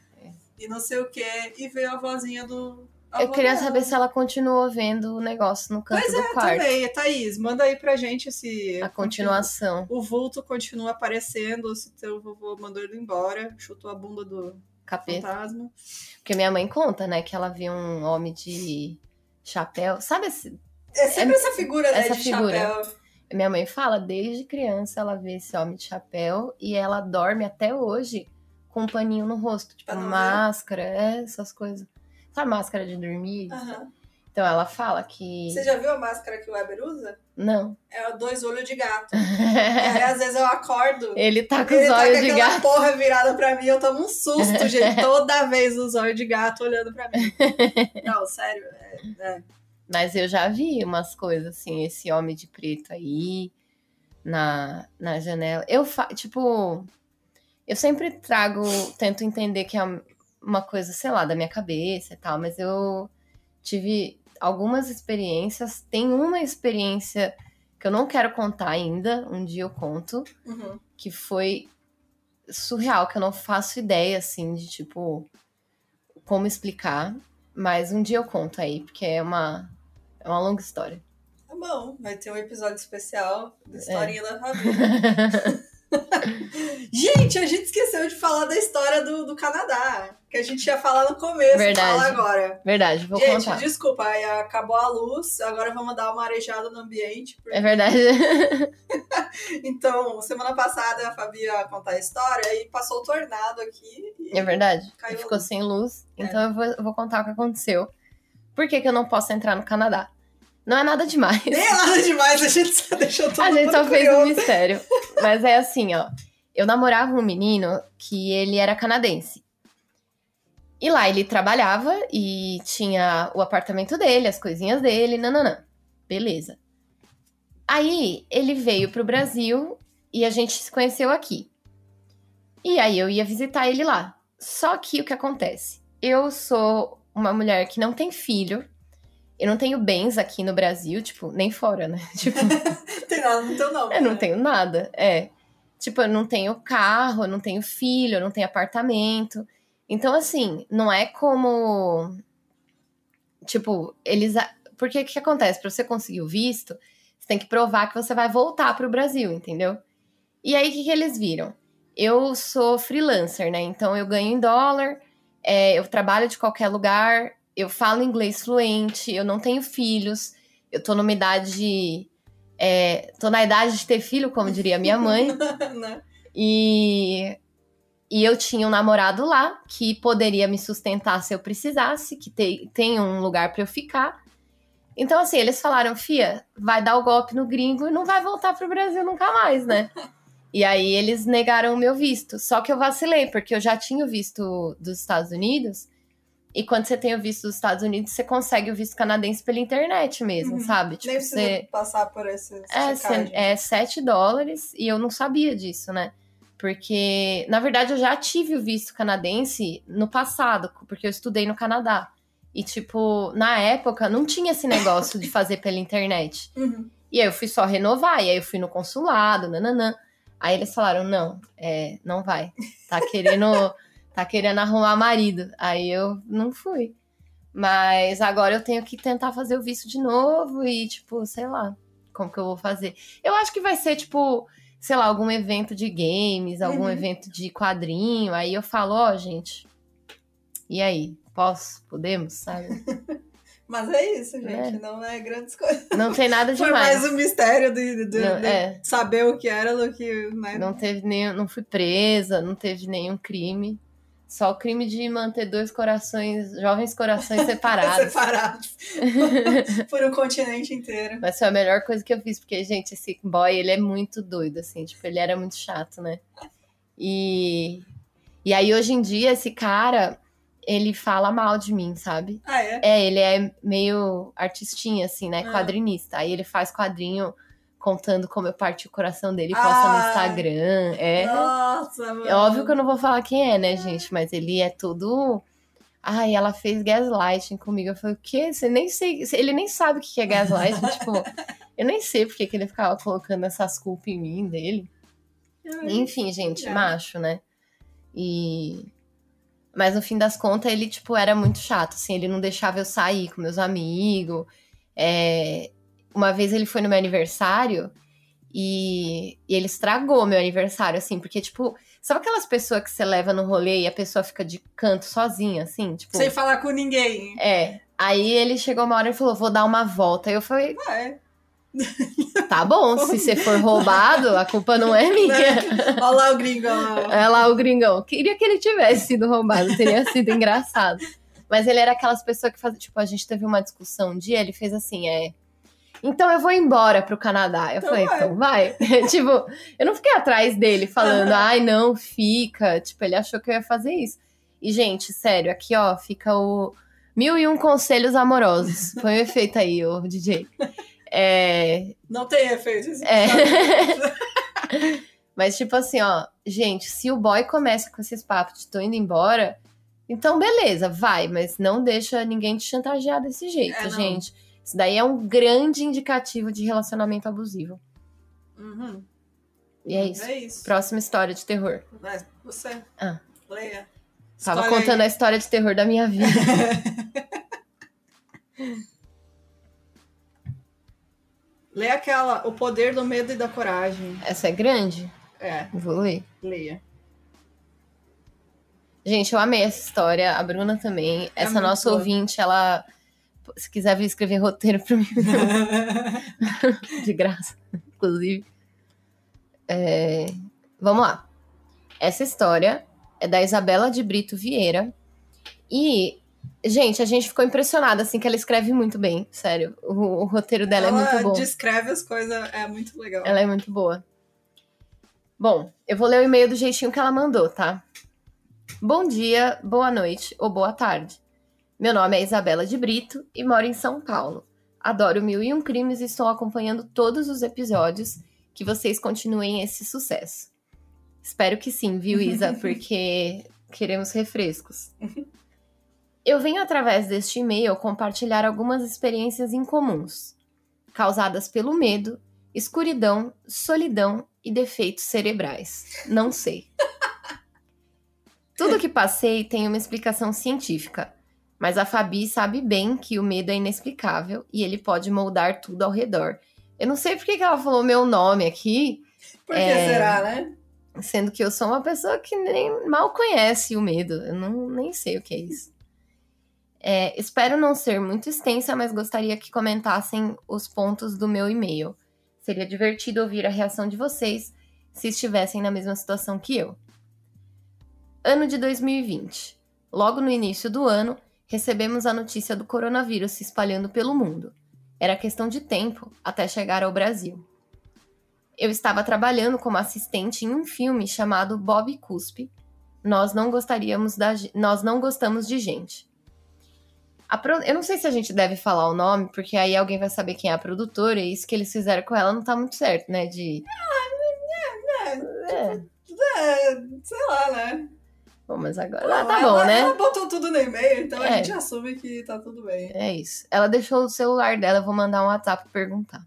e não sei o que, e veio a vozinha do... Eu queria saber se ela continuou vendo o negócio no canto do quarto. Pois é, também. Thaís, manda aí pra gente se... A continuação. O vulto continua aparecendo, ou se teu vovô mandou ele embora, chutou a bunda do capeta. Fantasma. Porque minha mãe conta, né, que ela viu um homem de chapéu. Sabe esse... É sempre essa figura, né, essa de figura. chapéu. Minha mãe fala, desde criança ela vê esse homem de chapéu e ela dorme até hoje com um paninho no rosto. Tipo, máscara, essas coisas. Sabe máscara de dormir? Uhum. Então ela fala que... Você já viu a máscara que o Weber usa? Não. É 2 olhos de gato. Aí, às vezes eu acordo... Ele tá com os olhos de gato. Aquela porra virada pra mim, eu tomo um susto, gente. Toda vez os olhos de gato olhando pra mim. Não, sério. Mas eu já vi umas coisas assim, esse homem de preto aí, na janela. Eu sempre tento entender que é uma coisa, sei lá, da minha cabeça e tal, mas eu tive algumas experiências. Tem uma experiência que eu não quero contar ainda, um dia eu conto, que foi surreal, que eu não faço ideia, assim, de, tipo, como explicar, mas um dia eu conto aí, porque é uma longa história. Tá bom, vai ter um episódio especial da historinha da família. Gente, a gente esqueceu de falar da história do Canadá, que a gente ia falar no começo. Verdade. Fala agora. Verdade, vou gente, contar. Gente, desculpa, aí acabou a luz, agora vamos dar uma arejada no ambiente. Porque... É verdade. Então, semana passada a Fabi ia contar a história e passou o tornado aqui. É verdade, ficou sem luz, então eu vou contar o que aconteceu. Por que eu não posso entrar no Canadá? Não é nada demais. Nem é nada demais, a gente só deixou todo mundo A gente só fez curioso. um mistério. Mas é assim, ó. Eu namorava um menino que ele era canadense. E lá ele trabalhava e tinha o apartamento dele, as coisinhas dele, nananã. Beleza. Aí ele veio pro Brasil e a gente se conheceu aqui. E aí eu ia visitar ele lá. Só que o que acontece? Eu sou uma mulher que não tem filho. Eu não tenho bens aqui no Brasil, tipo, nem fora, né? Tipo, tem nada, não tenho não. Eu não tenho nada, Tipo, eu não tenho carro, eu não tenho filho, eu não tenho apartamento. Então, assim, não é como... Tipo, eles... Porque o que acontece? Pra você conseguir o visto, você tem que provar que você vai voltar pro Brasil, entendeu? E aí, o que eles viram? Eu sou freelancer, né? Então, eu ganho em dólar, eu trabalho de qualquer lugar... Eu falo inglês fluente, eu não tenho filhos, eu tô numa idade... tô na idade de ter filho, como diria minha mãe. E eu tinha um namorado lá que poderia me sustentar se eu precisasse, que tem um lugar pra eu ficar. Então, assim, eles falaram, fia, vai dar o golpe no gringo e não vai voltar pro Brasil nunca mais, né? E aí eles negaram o meu visto. Só que eu vacilei, porque eu já tinha o visto dos Estados Unidos... E quando você tem o visto dos Estados Unidos, você consegue o visto canadense pela internet mesmo, sabe? Tipo, nem precisa passar por esse é $7 e eu não sabia disso, né? Porque, na verdade, eu já tive o visto canadense no passado, porque eu estudei no Canadá. E, tipo, na época, não tinha esse negócio de fazer pela internet. E aí eu fui só renovar, e aí eu fui no consulado, nananã. Aí eles falaram, não vai. Tá querendo tá querendo arrumar marido. Aí eu não fui. Mas agora eu tenho que tentar fazer o visto de novo e, tipo, sei lá, como que eu vou fazer. Eu acho que vai ser, tipo, sei lá, algum evento de games, algum evento de quadrinho. Aí eu falo, ó, gente, e aí? Podemos, sabe? Mas é isso, gente. Não é grandes coisas. Não tem nada demais. Foi mais o mistério de saber o que era do que... Né? Não fui presa, não teve nenhum crime. Só o crime de manter jovens corações separados. Por um continente inteiro. Mas foi a melhor coisa que eu fiz, porque, gente, esse boy, ele é muito doido, assim. Tipo, ele era muito chato, né? E aí, hoje em dia, esse cara... ele fala mal de mim, sabe? Ah, é? Ele é meio artistinha, assim, né? Quadrinista. Aí ele faz quadrinho contando como eu parti o coração dele e posta no Instagram. Nossa, mano. É óbvio que eu não vou falar quem é, né, gente? Mas ele é todo... Ai, ela fez gaslighting comigo. Eu falei, o quê? Você nem sei... Ele nem sabe o que é gaslighting. Tipo, eu nem sei porque que ele ficava colocando essas culpas em mim, dele. Enfim, gente, macho, né? Mas no fim das contas, ele, tipo, era muito chato, assim, ele não deixava eu sair com meus amigos. Uma vez ele foi no meu aniversário e ele estragou meu aniversário, assim, porque, tipo, sabe aquelas pessoas que você leva no rolê e a pessoa fica de canto sozinha, assim? Tipo, sem falar com ninguém. Aí ele chegou uma hora e falou, vou dar uma volta. Aí eu falei... Tá bom, se você for roubado, a culpa não é minha. Olha lá o gringão. Olha lá o gringão. Queria que ele tivesse sido roubado, teria sido engraçado. Mas ele era aquelas pessoas que fazem... Tipo, a gente teve uma discussão um dia, ele fez assim, então eu vou embora pro Canadá. Eu falei, então vai. Tipo, eu não fiquei atrás dele falando, ai, não, fica. Tipo, ele achou que eu ia fazer isso. E, gente, sério, aqui, ó, fica o 1001 conselhos amorosos. Põe o efeito aí, ô DJ. Não tem efeito. Mas, tipo assim, ó, gente, se o boy começa com esses papos de tô indo embora, então beleza, vai, mas não deixa ninguém te chantagear desse jeito, gente. Isso daí é um grande indicativo de relacionamento abusivo. E é isso. Próxima história de terror. Mas você, leia. Tava contando a história de terror da minha vida. Lê aquela, O Poder do Medo e da Coragem. Essa é grande? Vou ler. Leia. Gente, eu amei essa história. A Bruna também. Essa nossa ouvinte, ela... Se quiser vir escrever roteiro pra mim. De graça, inclusive. Vamos lá. Essa história é da Isabela de Brito Vieira. E... Gente, a gente ficou impressionada, assim, que ela escreve muito bem, sério. O roteiro dela é muito bom. Ela descreve as coisas, é muito legal. Ela é muito boa. Bom, eu vou ler o e-mail do jeitinho que ela mandou, tá? Bom dia, boa noite ou boa tarde. Meu nome é Isabela de Brito e moro em São Paulo. Adoro 1001 Crimes e estou acompanhando todos os episódios. Que vocês continuem esse sucesso. Espero que sim, viu, Isa? Porque queremos refrescos. Eu venho através deste e-mail compartilhar algumas experiências incomuns, causadas pelo medo, escuridão, solidão e defeitos cerebrais. Não sei. Tudo que passei tem uma explicação científica, mas a Fabi sabe bem que o medo é inexplicável e ele pode moldar tudo ao redor. Eu não sei por que ela falou meu nome aqui. Por que será, né? Sendo que eu sou uma pessoa que nem mal conhece o medo. Eu nem sei o que é isso. Espero não ser muito extensa, mas gostaria que comentassem os pontos do meu e-mail. Seria divertido ouvir a reação de vocês se estivessem na mesma situação que eu. Ano de 2020. Logo no início do ano, recebemos a notícia do coronavírus se espalhando pelo mundo. Era questão de tempo até chegar ao Brasil. Eu estava trabalhando como assistente em um filme chamado Bob Cuspe. Nós não gostamos de gente. Eu não sei se a gente deve falar o nome, porque aí alguém vai saber quem é a produtora, e isso que eles fizeram com ela não tá muito certo, né? Sei lá, né? Bom, mas agora... tá bom, né? Ela botou tudo no e-mail, então a gente assume que tá tudo bem. É isso. Ela deixou o celular dela, eu vou mandar um WhatsApp pra perguntar.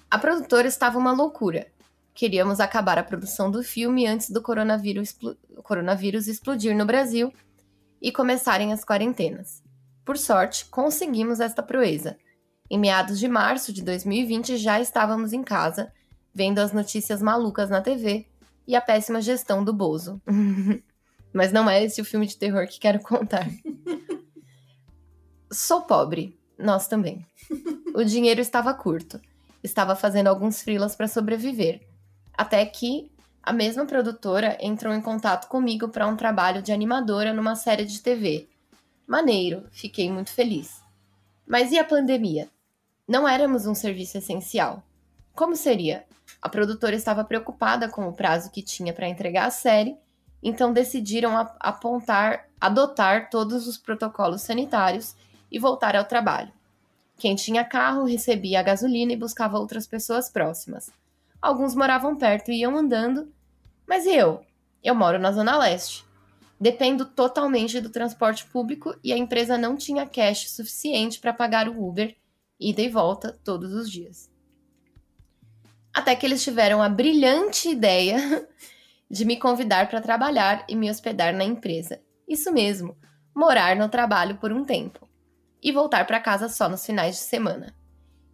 A produtora estava uma loucura. Queríamos acabar a produção do filme antes do coronavírus explodir no Brasil e começarem as quarentenas. Por sorte, conseguimos esta proeza. Em meados de março de 2020 já estávamos em casa, vendo as notícias malucas na TV e a péssima gestão do Bozo. Mas não é esse o filme de terror que quero contar. Sou pobre, nós também. O dinheiro estava curto. Estava fazendo alguns freelas para sobreviver. Até que a mesma produtora entrou em contato comigo para um trabalho de animadora numa série de TV. Maneiro, fiquei muito feliz. Mas e a pandemia? Não éramos um serviço essencial. Como seria? A produtora estava preocupada com o prazo que tinha para entregar a série, então decidiram adotar todos os protocolos sanitários e voltar ao trabalho. Quem tinha carro recebia a gasolina e buscava outras pessoas próximas. Alguns moravam perto e iam andando. Mas e eu? Eu moro na Zona Leste. Dependo totalmente do transporte público e a empresa não tinha cash suficiente para pagar o Uber, ida e volta, todos os dias. Até que eles tiveram a brilhante ideia de me convidar para trabalhar e me hospedar na empresa. Isso mesmo, morar no trabalho por um tempo. E voltar para casa só nos finais de semana.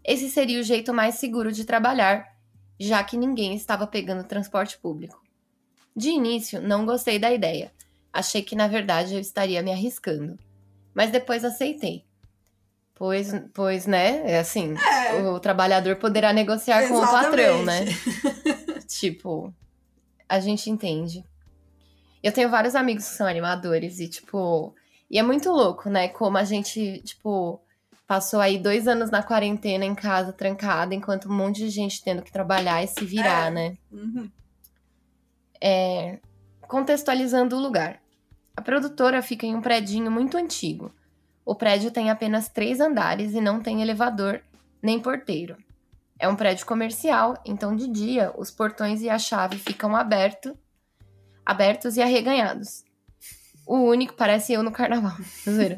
Esse seria o jeito mais seguro de trabalhar, já que ninguém estava pegando transporte público. De início, não gostei da ideia. Achei que, na verdade, eu estaria me arriscando. Mas depois aceitei. Pois, né? É assim, o trabalhador poderá negociar Exatamente. com o patrão, né? Tipo, a gente entende. Eu tenho vários amigos que são animadores e, tipo... E é muito louco, né? Como a gente, tipo... Passou aí 2 anos na quarentena em casa, trancada, enquanto um monte de gente tendo que trabalhar e se virar, né? Uhum. Contextualizando o lugar. A produtora fica em um predinho muito antigo. O prédio tem apenas 3 andares e não tem elevador nem porteiro. É um prédio comercial, então de dia os portões e a chave ficam abertos e arreganhados. O único, parece eu no carnaval, zoeira.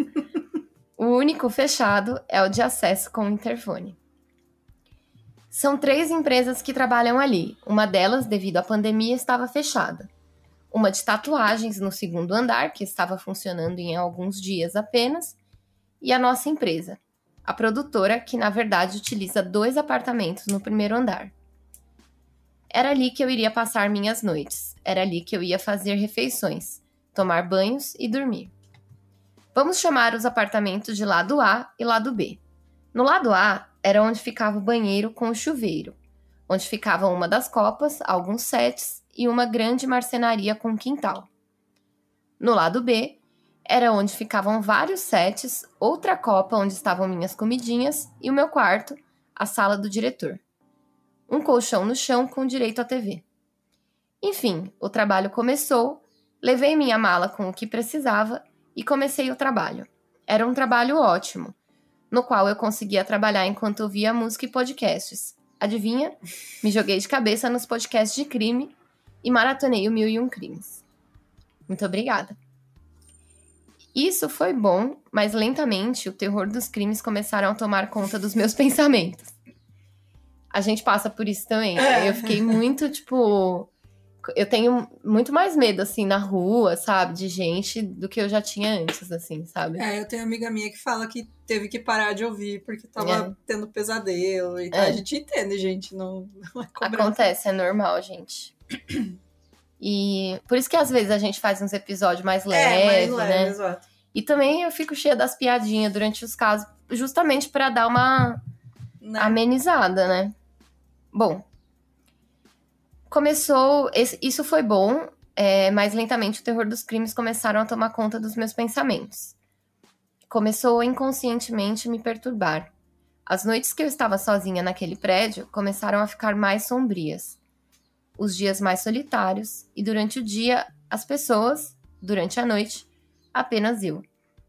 O único fechado é o de acesso com o interfone. São 3 empresas que trabalham ali. Uma delas, devido à pandemia, estava fechada. Uma de tatuagens no 2º andar, que estava funcionando em alguns dias apenas, e a nossa empresa, a produtora, que na verdade utiliza 2 apartamentos no 1º andar. Era ali que eu iria passar minhas noites. Era ali que eu ia fazer refeições, tomar banhos e dormir. Vamos chamar os apartamentos de lado A e lado B. No lado A era onde ficava o banheiro com o chuveiro, onde ficava uma das copas, alguns sets e uma grande marcenaria com quintal. No lado B era onde ficavam vários sets, outra copa onde estavam minhas comidinhas e o meu quarto, a sala do diretor. Um colchão no chão com direito à TV. Enfim, o trabalho começou, levei minha mala com o que precisava e comecei o trabalho. Era um trabalho ótimo, no qual eu conseguia trabalhar enquanto ouvia música e podcasts. Adivinha? Me joguei de cabeça nos podcasts de crime e maratonei o 1001 Crimes. Muito obrigada. Isso foi bom, mas lentamente o terror dos crimes começaram a tomar conta dos meus pensamentos. A gente passa por isso também. Eu fiquei muito, tipo... Eu tenho muito mais medo, assim, na rua, sabe? De gente do que eu já tinha antes, assim, sabe? Eu tenho uma amiga minha que fala que teve que parar de ouvir porque tava tendo pesadelo e tal. A gente entende, gente. Não é cobrança. Acontece, é normal, gente. E por isso que às vezes a gente faz uns episódios mais leves, né? Exato. E também eu fico cheia das piadinhas durante os casos, justamente pra dar uma amenizada, né? Bom, isso foi bom, mas lentamente o terror dos crimes começaram a tomar conta dos meus pensamentos. Começou inconscientemente a me perturbar. As noites que eu estava sozinha naquele prédio começaram a ficar mais sombrias. Os dias mais solitários, e durante o dia, as pessoas, durante a noite, apenas eu.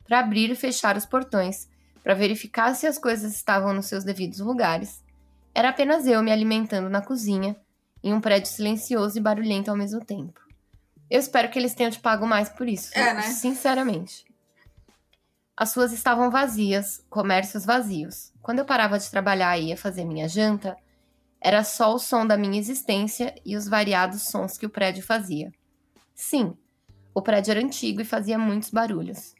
Para abrir e fechar os portões, para verificar se as coisas estavam nos seus devidos lugares. Era apenas eu me alimentando na cozinha, em um prédio silencioso e barulhento ao mesmo tempo. Eu espero que eles tenham te pago mais por isso, né? Sinceramente. As ruas estavam vazias, comércios vazios. Quando eu parava de trabalhar e ia fazer minha janta, Era só o som da minha existência e os variados sons que o prédio fazia. Sim, o prédio era antigo e fazia muitos barulhos.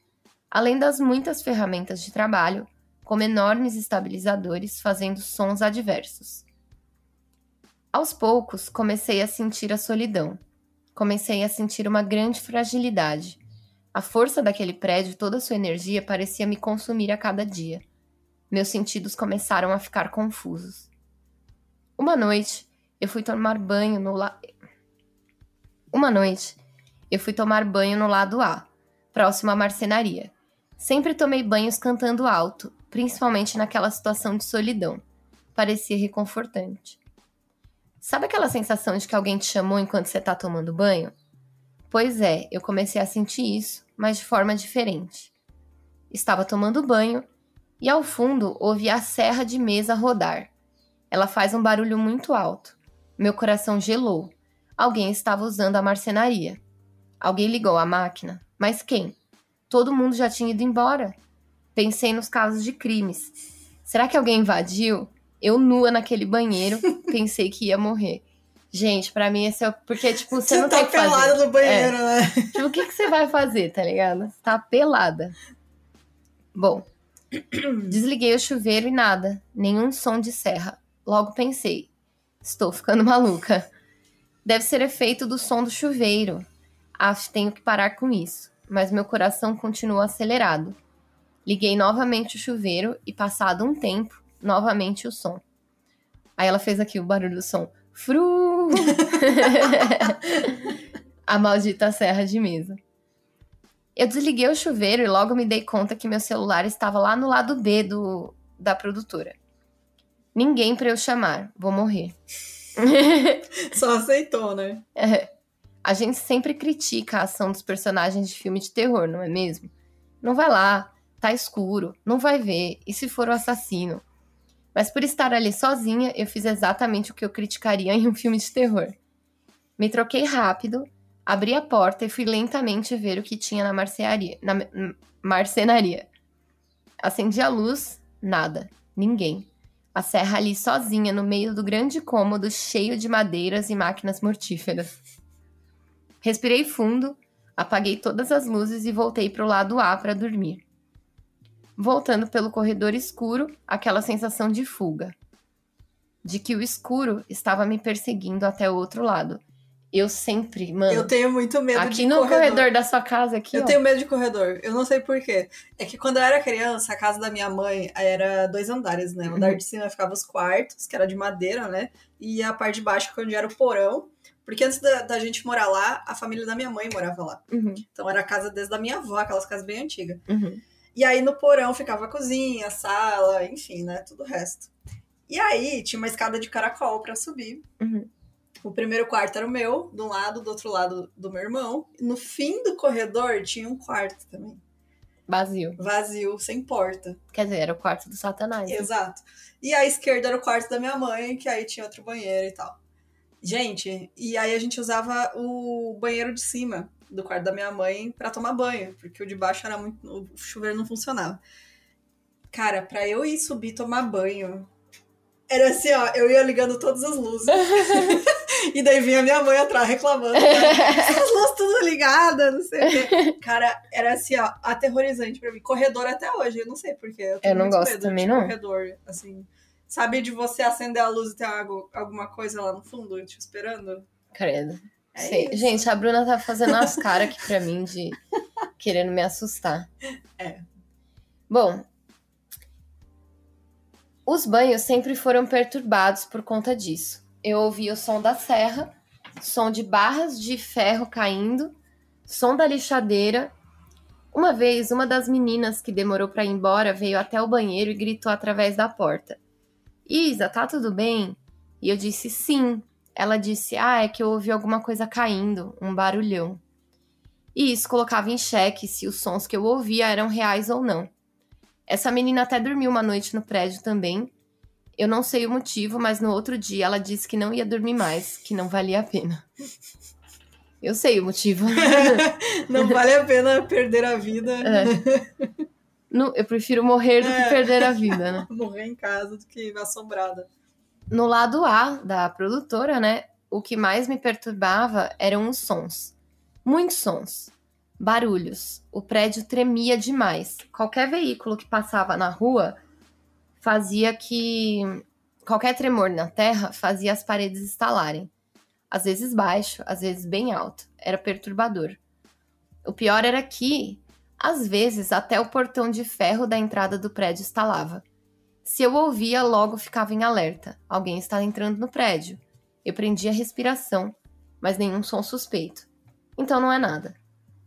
Além das muitas ferramentas de trabalho, como enormes estabilizadores fazendo sons adversos. Aos poucos, comecei a sentir a solidão. Comecei a sentir uma grande fragilidade. A força daquele prédio e toda a sua energia parecia me consumir a cada dia. Meus sentidos começaram a ficar confusos. Uma noite, eu fui tomar banho no lado A, próximo à marcenaria. Sempre tomei banhos cantando alto, principalmente naquela situação de solidão. Parecia reconfortante. Sabe aquela sensação de que alguém te chamou enquanto você está tomando banho? Pois é, eu comecei a sentir isso, mas de forma diferente. Estava tomando banho e ao fundo ouvi a serra de mesa rodar. Ela faz um barulho muito alto. Meu coração gelou. Alguém estava usando a marcenaria. Alguém ligou a máquina. Mas quem? Todo mundo já tinha ido embora. Pensei nos casos de crimes. Será que alguém invadiu? Eu nua naquele banheiro, pensei que ia morrer. Gente, pra mim esse é... Porque, tipo, você não tem que fazer. Você tá pelada no banheiro, né? Tipo, o que você vai fazer, tá ligado? Você tá pelada. Bom, desliguei o chuveiro e nada. Nenhum som de serra. Logo pensei, estou ficando maluca. Deve ser efeito do som do chuveiro. Acho que tenho que parar com isso. Mas meu coração continuou acelerado. Liguei novamente o chuveiro e, passado um tempo, novamente o som. Aí ela fez aqui o barulho do som. Fru! A maldita serra de mesa. Eu desliguei o chuveiro e logo me dei conta que meu celular estava lá no lado B da produtora. Ninguém pra eu chamar. Vou morrer. Só aceitou, né? A gente sempre critica a ação dos personagens de filme de terror, não é mesmo? Não vai lá, tá escuro, não vai ver, e se for o assassino? Mas por estar ali sozinha, eu fiz exatamente o que eu criticaria em um filme de terror. Me troquei rápido, abri a porta e fui lentamente ver o que tinha na marcenaria. Acendi a luz, nada, ninguém. A serra ali sozinha no meio do grande cômodo cheio de madeiras e máquinas mortíferas. Respirei fundo, apaguei todas as luzes e voltei para o lado A para dormir. Voltando pelo corredor escuro, aquela sensação de fuga. De que o escuro estava me perseguindo até o outro lado. Eu sempre, mano... Eu tenho muito medo aqui de no corredor da sua casa, aqui, Eu tenho medo de corredor. Eu não sei por quê. É que quando eu era criança, a casa da minha mãe era 2 andares, né? O andar de cima ficava os quartos, que era de madeira, né? E a parte de baixo, onde era o porão. Porque antes da gente morar lá, a família da minha mãe morava lá. Então era a casa desde a minha avó, aquelas casas bem antigas. E aí no porão ficava a cozinha, a sala, enfim, né? Tudo o resto. E aí tinha uma escada de caracol pra subir. O primeiro quarto era o meu, de um lado, do outro lado do meu irmão. No fim do corredor tinha um quarto também. Vazio, sem porta. Quer dizer, era o quarto do Satanás. Exato. E à esquerda era o quarto da minha mãe, que aí tinha outro banheiro e tal. Gente, e aí a gente usava o banheiro de cima do quarto da minha mãe pra tomar banho, porque o de baixo era muito... O chuveiro não funcionava. Cara, pra eu ir subir tomar banho, era assim, ó, eu ia ligando todas as luzes. E daí vinha minha mãe atrás reclamando. As luzes tudo ligadas, não sei o quê. Cara, era assim, ó, aterrorizante pra mim. Corredor até hoje, eu não sei porquê. Eu não gosto também, não. Corredor, assim... Sabe de você acender a luz e ter alguma coisa lá no fundo te esperando? Credo. Sei. Gente, a Bruna tá fazendo umas caras aqui pra mim de querendo me assustar. Bom, os banhos sempre foram perturbados por conta disso. Eu ouvia o som da serra, som de barras de ferro caindo, som da lixadeira. Uma vez, uma das meninas que demorou pra ir embora veio até o banheiro e gritou através da porta. Isa, tá tudo bem? E eu disse sim. Ela disse, é que eu ouvi alguma coisa caindo, um barulhão. E isso colocava em xeque se os sons que eu ouvia eram reais ou não. Essa menina até dormiu uma noite no prédio também. Eu não sei o motivo, mas no outro dia ela disse que não ia dormir mais, que não valia a pena. Eu sei o motivo. Não vale a pena perder a vida. Eu prefiro morrer do que perder a vida, né? Morrer em casa do que assombrada. No lado A da produtora, né, o que mais me perturbava eram os sons. Muitos sons. Barulhos. O prédio tremia demais. Qualquer veículo que passava na rua fazia que... Qualquer tremor na terra fazia as paredes estalarem. Às vezes baixo, às vezes bem alto. Era perturbador. O pior era que, às vezes, até o portão de ferro da entrada do prédio estalava. Se eu ouvia, logo ficava em alerta. Alguém está entrando no prédio. Eu prendia a respiração, mas nenhum som suspeito. Então não é nada.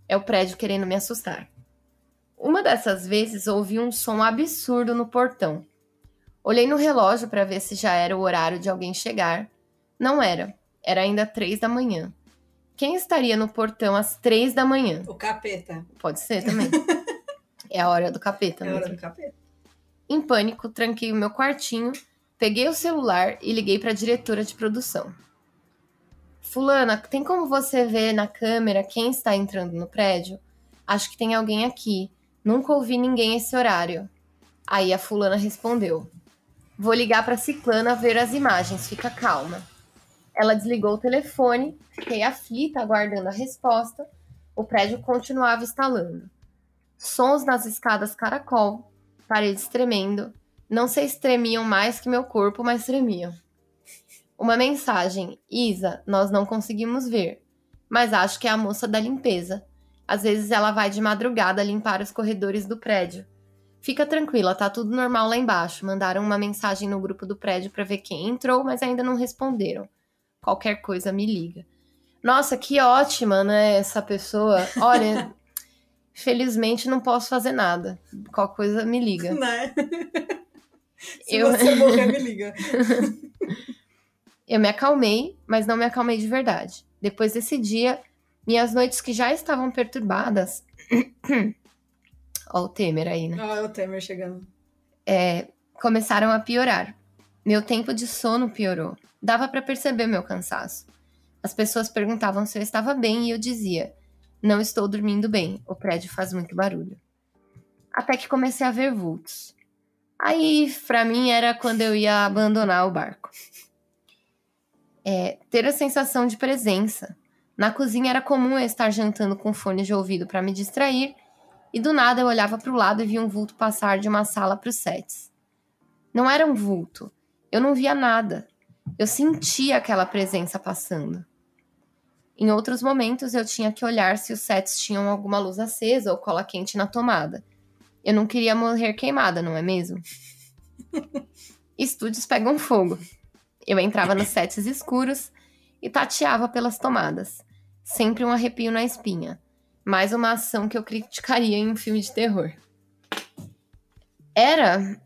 É o prédio querendo me assustar. Uma dessas vezes ouvi um som absurdo no portão. Olhei no relógio para ver se já era o horário de alguém chegar. Não era. Era ainda 3 da manhã. Quem estaria no portão às 3 da manhã? O capeta. Pode ser também. É a hora do capeta É a mesmo. hora do capeta. Em pânico, tranquei o meu quartinho, peguei o celular e liguei para a diretora de produção. Fulana, tem como você ver na câmera quem está entrando no prédio? Acho que tem alguém aqui. Nunca ouvi ninguém esse horário. Aí a fulana respondeu. Vou ligar para a ciclana ver as imagens, fica calma. Ela desligou o telefone, fiquei aflita aguardando a resposta. O prédio continuava estalando. Sons nas escadas caracol, paredes tremendo. Não sei se tremiam mais que meu corpo, mas tremiam. Uma mensagem. Isa, nós não conseguimos ver, mas acho que é a moça da limpeza. Às vezes ela vai de madrugada limpar os corredores do prédio. Fica tranquila, tá tudo normal lá embaixo. Mandaram uma mensagem no grupo do prédio pra ver quem entrou, mas ainda não responderam. Qualquer coisa me liga. Nossa, que ótima, né, essa pessoa. Olha, felizmente não posso fazer nada. Qualquer coisa me liga. Né? Se você morrer, me liga. Eu me acalmei, mas não me acalmei de verdade. Depois desse dia, minhas noites que já estavam perturbadas... Ó o Temer aí, né? Ó, é o Temer chegando. Começaram a piorar. Meu tempo de sono piorou. Dava pra perceber meu cansaço. As pessoas perguntavam se eu estava bem e eu dizia: não estou dormindo bem, o prédio faz muito barulho. Até que comecei a ver vultos. Aí, pra mim, era quando eu ia abandonar o barco. Ter a sensação de presença. Na cozinha era comum eu estar jantando com fone de ouvido pra me distrair e do nada eu olhava pro lado e via um vulto passar de uma sala pros sets. Não era um vulto. Eu não via nada. Eu sentia aquela presença passando. Em outros momentos, eu tinha que olhar se os sets tinham alguma luz acesa ou cola quente na tomada. Eu não queria morrer queimada, não é mesmo? Estúdios pegam fogo. Eu entrava nos sets escuros e tateava pelas tomadas. Sempre um arrepio na espinha. Mais uma ação que eu criticaria em um filme de terror. Era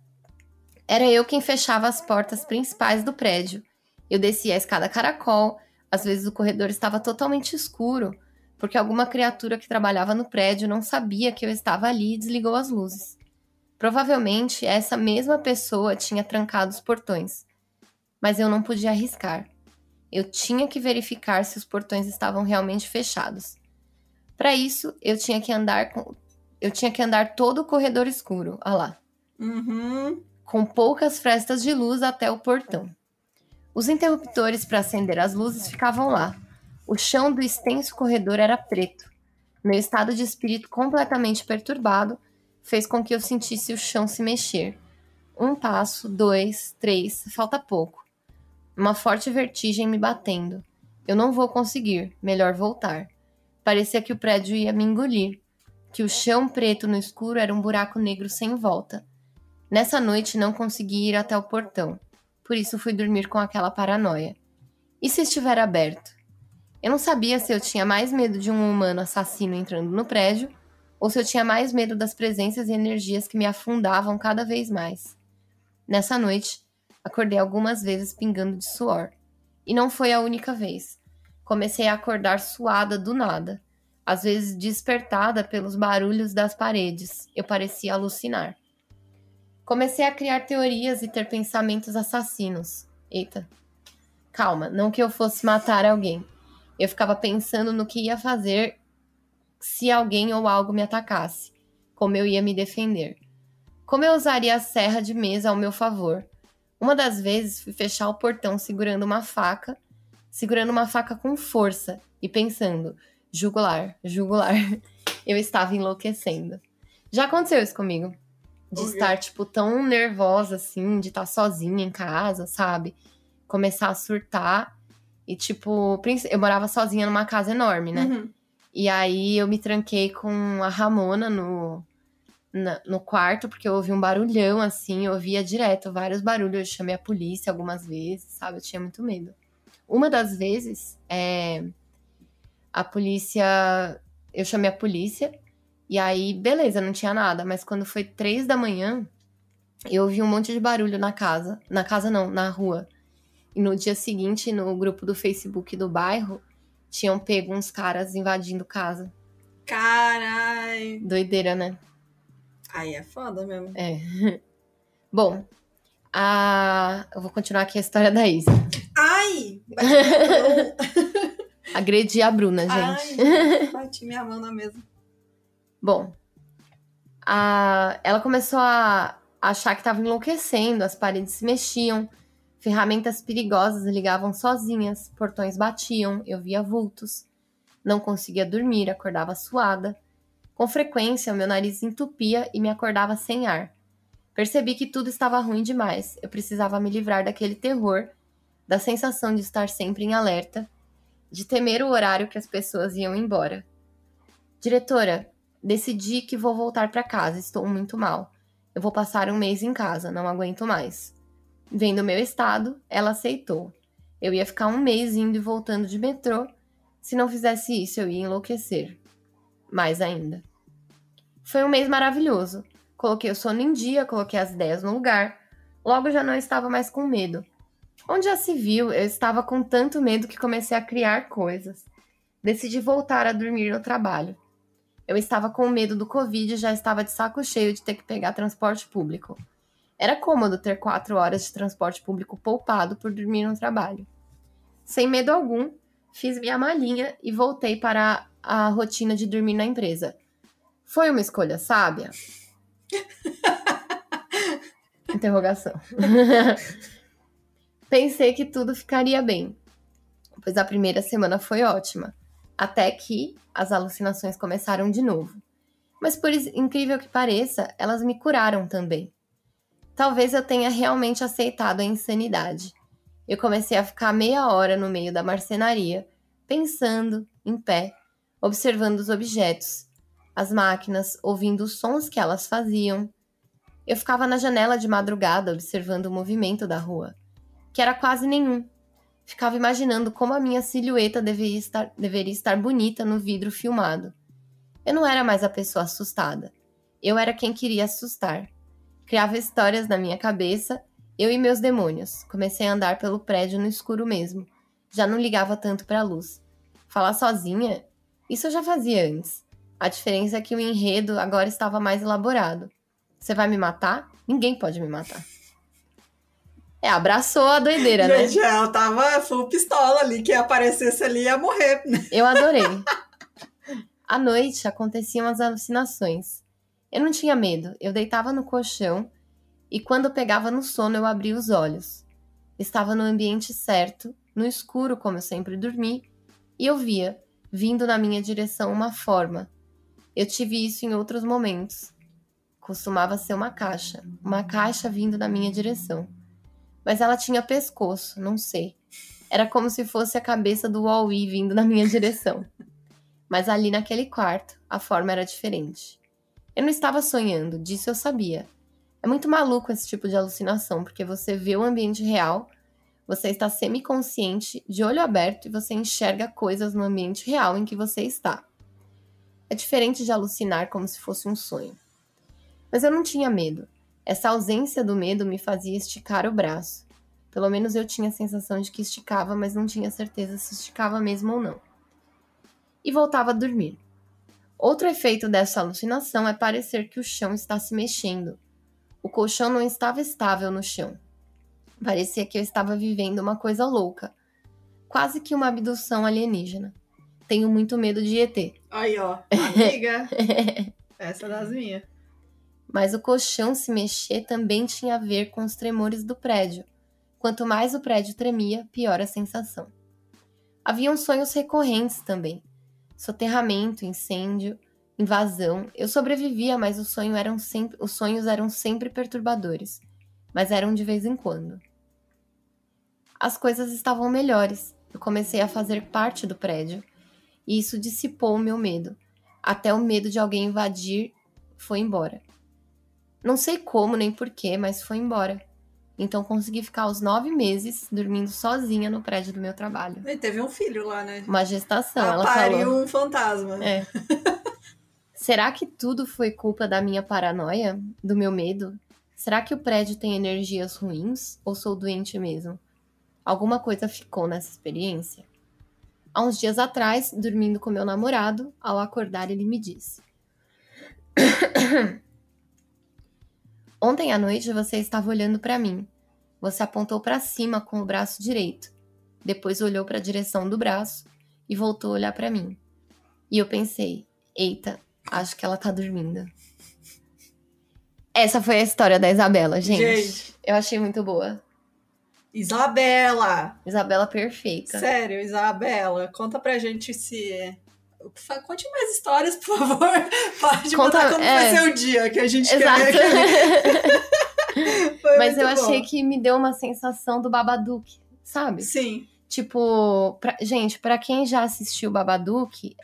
eu quem fechava as portas principais do prédio. Eu descia a escada caracol. Às vezes o corredor estava totalmente escuro, porque alguma criatura que trabalhava no prédio não sabia que eu estava ali e desligou as luzes. Provavelmente essa mesma pessoa tinha trancado os portões, mas eu não podia arriscar. Eu tinha que verificar se os portões estavam realmente fechados. Para isso, eu tinha que andar todo o corredor escuro, olha lá, com poucas frestas de luz até o portão. Os interruptores para acender as luzes ficavam lá. O chão do extenso corredor era preto. Meu estado de espírito completamente perturbado fez com que eu sentisse o chão se mexer. 1 passo, 2, 3, falta pouco. Uma forte vertigem me batendo. Eu não vou conseguir, melhor voltar. Parecia que o prédio ia me engolir, que o chão preto no escuro era um buraco negro sem volta. Nessa noite não consegui ir até o portão. Por isso fui dormir com aquela paranoia. E se estiver aberto? Eu não sabia se eu tinha mais medo de um humano assassino entrando no prédio ou se eu tinha mais medo das presenças e energias que me afundavam cada vez mais. Nessa noite, acordei algumas vezes pingando de suor. E não foi a única vez. Comecei a acordar suada do nada, às vezes despertada pelos barulhos das paredes. Eu parecia alucinar. Comecei a criar teorias e ter pensamentos assassinos. Eita. Calma, não que eu fosse matar alguém. Eu ficava pensando no que ia fazer se alguém ou algo me atacasse. Como eu ia me defender. Como eu usaria a serra de mesa ao meu favor. Uma das vezes fui fechar o portão segurando uma faca com força e pensando, jugular, jugular. Eu estava enlouquecendo. Já aconteceu isso comigo. De estar, tipo, tão nervosa, assim, de estar sozinha em casa, sabe? Começar a surtar. E, tipo, eu morava sozinha numa casa enorme, né? Uhum. E aí eu me tranquei com a Ramona no quarto, porque eu ouvi um barulhão, assim, eu ouvia direto vários barulhos. Eu chamei a polícia algumas vezes, sabe? Eu tinha muito medo. Uma das vezes, eu chamei a polícia, e aí, beleza, não tinha nada. Mas quando foi 3 da manhã, eu ouvi um monte de barulho na casa. Na casa não, na rua. E no dia seguinte, no grupo do Facebook do bairro, tinham pego uns caras invadindo casa. Carai. Doideira, né? Aí é foda mesmo. Bom, eu vou continuar aqui a história da Isa. Ai! Agredi a Bruna, gente. Ai, bati minha mão na mesa. Bom, ela começou a achar que estava enlouquecendo, as paredes se mexiam, ferramentas perigosas ligavam sozinhas, portões batiam, eu via vultos. Não conseguia dormir, acordava suada. Com frequência, meu nariz entupia e me acordava sem ar. Percebi que tudo estava ruim demais. Eu precisava me livrar daquele terror, da sensação de estar sempre em alerta, de temer o horário que as pessoas iam embora. Diretora, decidi que vou voltar para casa, estou muito mal. Eu vou passar 1 mês em casa, não aguento mais. Vendo o meu estado, ela aceitou. Eu ia ficar 1 mês indo e voltando de metrô. Se não fizesse isso, eu ia enlouquecer. Mais ainda. Foi 1 mês maravilhoso. Coloquei o sono em dia, coloquei as ideias no lugar. Logo já não estava mais com medo. Onde já se viu, eu estava com tanto medo que comecei a criar coisas. Decidi voltar a dormir no trabalho. Eu estava com medo do Covid e já estava de saco cheio de ter que pegar transporte público. Era cômodo ter 4 horas de transporte público poupado por dormir no trabalho. Sem medo algum, fiz minha malinha e voltei para a rotina de dormir na empresa. Foi uma escolha sábia? Interrogação. Pensei que tudo ficaria bem, pois a primeira semana foi ótima, até que as alucinações começaram de novo. Mas por incrível que pareça, elas me curaram também. Talvez eu tenha realmente aceitado a insanidade. Eu comecei a ficar meia hora no meio da marcenaria, pensando, em pé, observando os objetos, as máquinas, ouvindo os sons que elas faziam. Eu ficava na janela de madrugada observando o movimento da rua, que era quase nenhum. Ficava imaginando como a minha silhueta deveria estar bonita no vidro filmado. Eu não era mais a pessoa assustada. Eu era quem queria assustar. Criava histórias na minha cabeça, eu e meus demônios. Comecei a andar pelo prédio no escuro mesmo. Já não ligava tanto para a luz. Falar sozinha? Isso eu já fazia antes. A diferença é que o enredo agora estava mais elaborado. Você vai me matar? Ninguém pode me matar. Abraçou a doideira, né? Gente, ela tava full pistola ali, quem aparecesse ali ia morrer. Eu adorei. À noite aconteciam as alucinações. Eu não tinha medo, eu deitava no colchão e quando pegava no sono eu abria os olhos. Estava no ambiente certo, no escuro como eu sempre dormi, e eu via, vindo na minha direção, uma forma. Eu tive isso em outros momentos. Costumava ser uma caixa vindo na minha direção. Mas ela tinha pescoço, não sei. Era como se fosse a cabeça do Wall-E vindo na minha direção. Mas ali naquele quarto, a forma era diferente. Eu não estava sonhando, disso eu sabia. É muito maluco esse tipo de alucinação, porque você vê o ambiente real, você está semiconsciente, de olho aberto, e você enxerga coisas no ambiente real em que você está. É diferente de alucinar como se fosse um sonho. Mas eu não tinha medo. Essa ausência do medo me fazia esticar o braço. Pelo menos eu tinha a sensação de que esticava, mas não tinha certeza se esticava mesmo ou não. E voltava a dormir. Outro efeito dessa alucinação é parecer que o chão está se mexendo. O colchão não estava estável no chão. Parecia que eu estava vivendo uma coisa louca. Quase que uma abdução alienígena. Tenho muito medo de ET. Aí, ó. Amiga. Essa é das minhas. Mas o colchão se mexer também tinha a ver com os tremores do prédio. Quanto mais o prédio tremia, pior a sensação. Haviam sonhos recorrentes também. Soterramento, incêndio, invasão. Eu sobrevivia, mas os sonhos eram sempre perturbadores. Mas eram de vez em quando. As coisas estavam melhores. Eu comecei a fazer parte do prédio. E isso dissipou o meu medo. Até o medo de alguém invadir foi embora. Não sei como nem porquê, mas foi embora. Então consegui ficar os 9 meses dormindo sozinha no prédio do meu trabalho. E teve um filho lá, né? Uma gestação, ela pariu falou. Um fantasma. É. Será que tudo foi culpa da minha paranoia? Do meu medo? Será que o prédio tem energias ruins? Ou sou doente mesmo? Alguma coisa ficou nessa experiência? Há uns dias atrás, dormindo com meu namorado, ao acordar ele me disse: Ontem à noite você estava olhando para mim. Você apontou para cima com o braço direito. Depois olhou para a direção do braço e voltou a olhar para mim. E eu pensei, eita, acho que ela tá dormindo. Essa foi a história da Isabela, gente. Eu achei muito boa. Isabela! Isabela perfeita. Sério, Isabela, conta pra gente se... Conte mais histórias, por favor. Pode contar como foi seu dia, que a gente quer. Mas eu achei que me deu uma sensação do Babadook, sabe? Sim. Tipo, gente, pra quem já assistiu Babadook,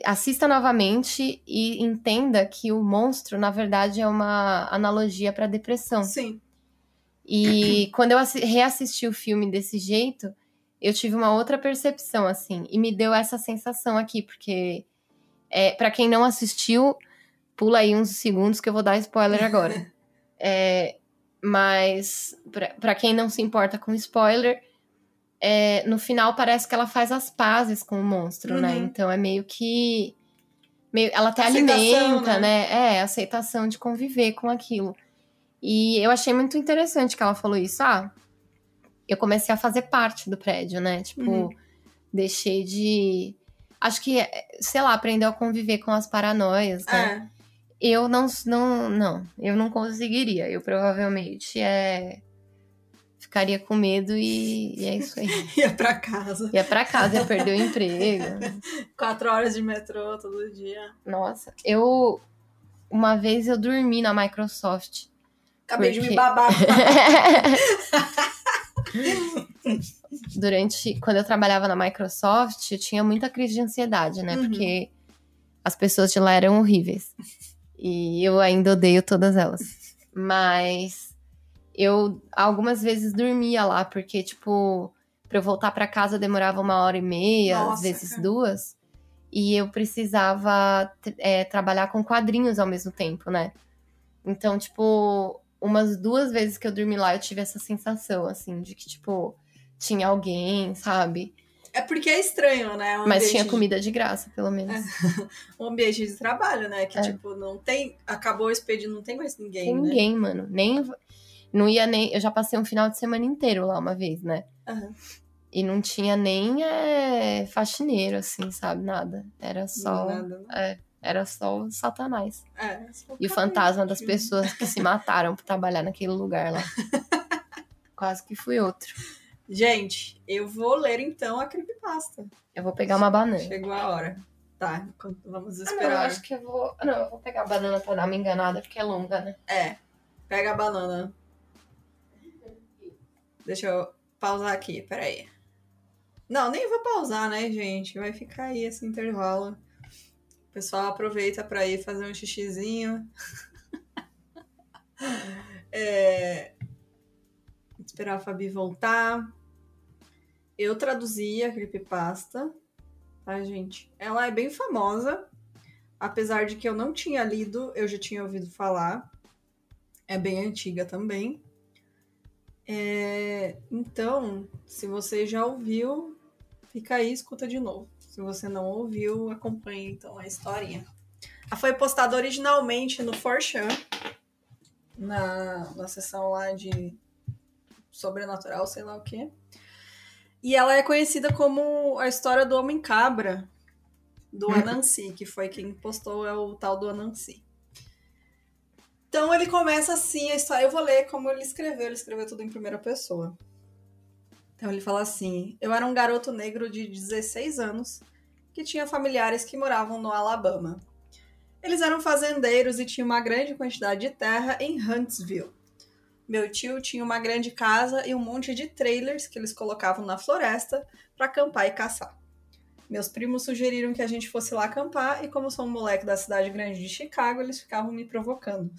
assista novamente e entenda que o monstro, na verdade, é uma analogia pra depressão. Sim. E quando eu reassisti o filme desse jeito, eu tive uma outra percepção, assim, e me deu essa sensação aqui, porque pra quem não assistiu, pula aí uns segundos que eu vou dar spoiler agora. Mas pra quem não se importa com spoiler, no final parece que ela faz as pazes com o monstro, né? Então é meio que... ela até alimenta, né? Aceitação de conviver com aquilo. E eu achei muito interessante que ela falou isso. Eu comecei a fazer parte do prédio, né? Tipo, deixei de... Acho que, sei lá, aprendeu a conviver com as paranoias, né? Eu não conseguiria. Eu provavelmente ficaria com medo e é isso aí. Ia pra casa, ia perder o emprego. 4 horas de metrô todo dia. Nossa, uma vez eu dormi na Microsoft. Acabei de me babar. Quando eu trabalhava na Microsoft, eu tinha muita crise de ansiedade, né? Porque as pessoas de lá eram horríveis. E eu ainda odeio todas elas. Mas eu algumas vezes dormia lá, porque, tipo, pra eu voltar pra casa demorava 1h30, às vezes 2. E eu precisava trabalhar com quadrinhos ao mesmo tempo, né? Então, tipo, umas 2 vezes que eu dormi lá, eu tive essa sensação, assim, de que, tipo, tinha alguém, sabe? É porque é estranho, né? Mas tinha comida de graça, pelo menos. Um ambiente de trabalho, né? Que, tipo, não tem... Acabou o expediente, não tem mais ninguém, tem ninguém, mano. Não ia nem... Eu já passei um final de semana inteiro lá uma vez, né? E não tinha nem faxineiro, assim, sabe? Nada. Era só... Nada, né? Era só o Satanás. E o fantasma das pessoas que se mataram por trabalhar naquele lugar lá. Quase que fui outro. Gente, eu vou ler então a creepypasta. Eu vou pegar uma banana. Chegou a hora. Tá, vamos esperar. Eu acho que eu vou pegar a banana pra dar uma enganada, porque é longa, né? Pega a banana. Deixa eu pausar aqui, peraí. Não, nem vou pausar, né, gente? Vai ficar aí esse intervalo. O pessoal aproveita pra ir fazer um xixizinho. Esperar a Fabi voltar. Eu traduzi a creepypasta, tá, gente? Ela é bem famosa, apesar de que eu não tinha lido, eu já tinha ouvido falar. É bem antiga também. Então, se você já ouviu, fica aí, escuta de novo. Se você não ouviu, acompanhe então a historinha. Ela foi postada originalmente no 4chan, na seção lá de sobrenatural, sei lá o quê. E ela é conhecida como a história do Homem-Cabra, do Anansi, que foi quem postou, é o tal do Anansi. Então ele começa assim a história. Eu vou ler como ele escreveu tudo em primeira pessoa. Então ele fala assim: eu era um garoto negro de 16 anos que tinha familiares que moravam no Alabama. Eles eram fazendeiros e tinham uma grande quantidade de terra em Huntsville. Meu tio tinha uma grande casa e um monte de trailers que eles colocavam na floresta para acampar e caçar. Meus primos sugeriram que a gente fosse lá acampar e como sou um moleque da cidade grande de Chicago, eles ficavam me provocando.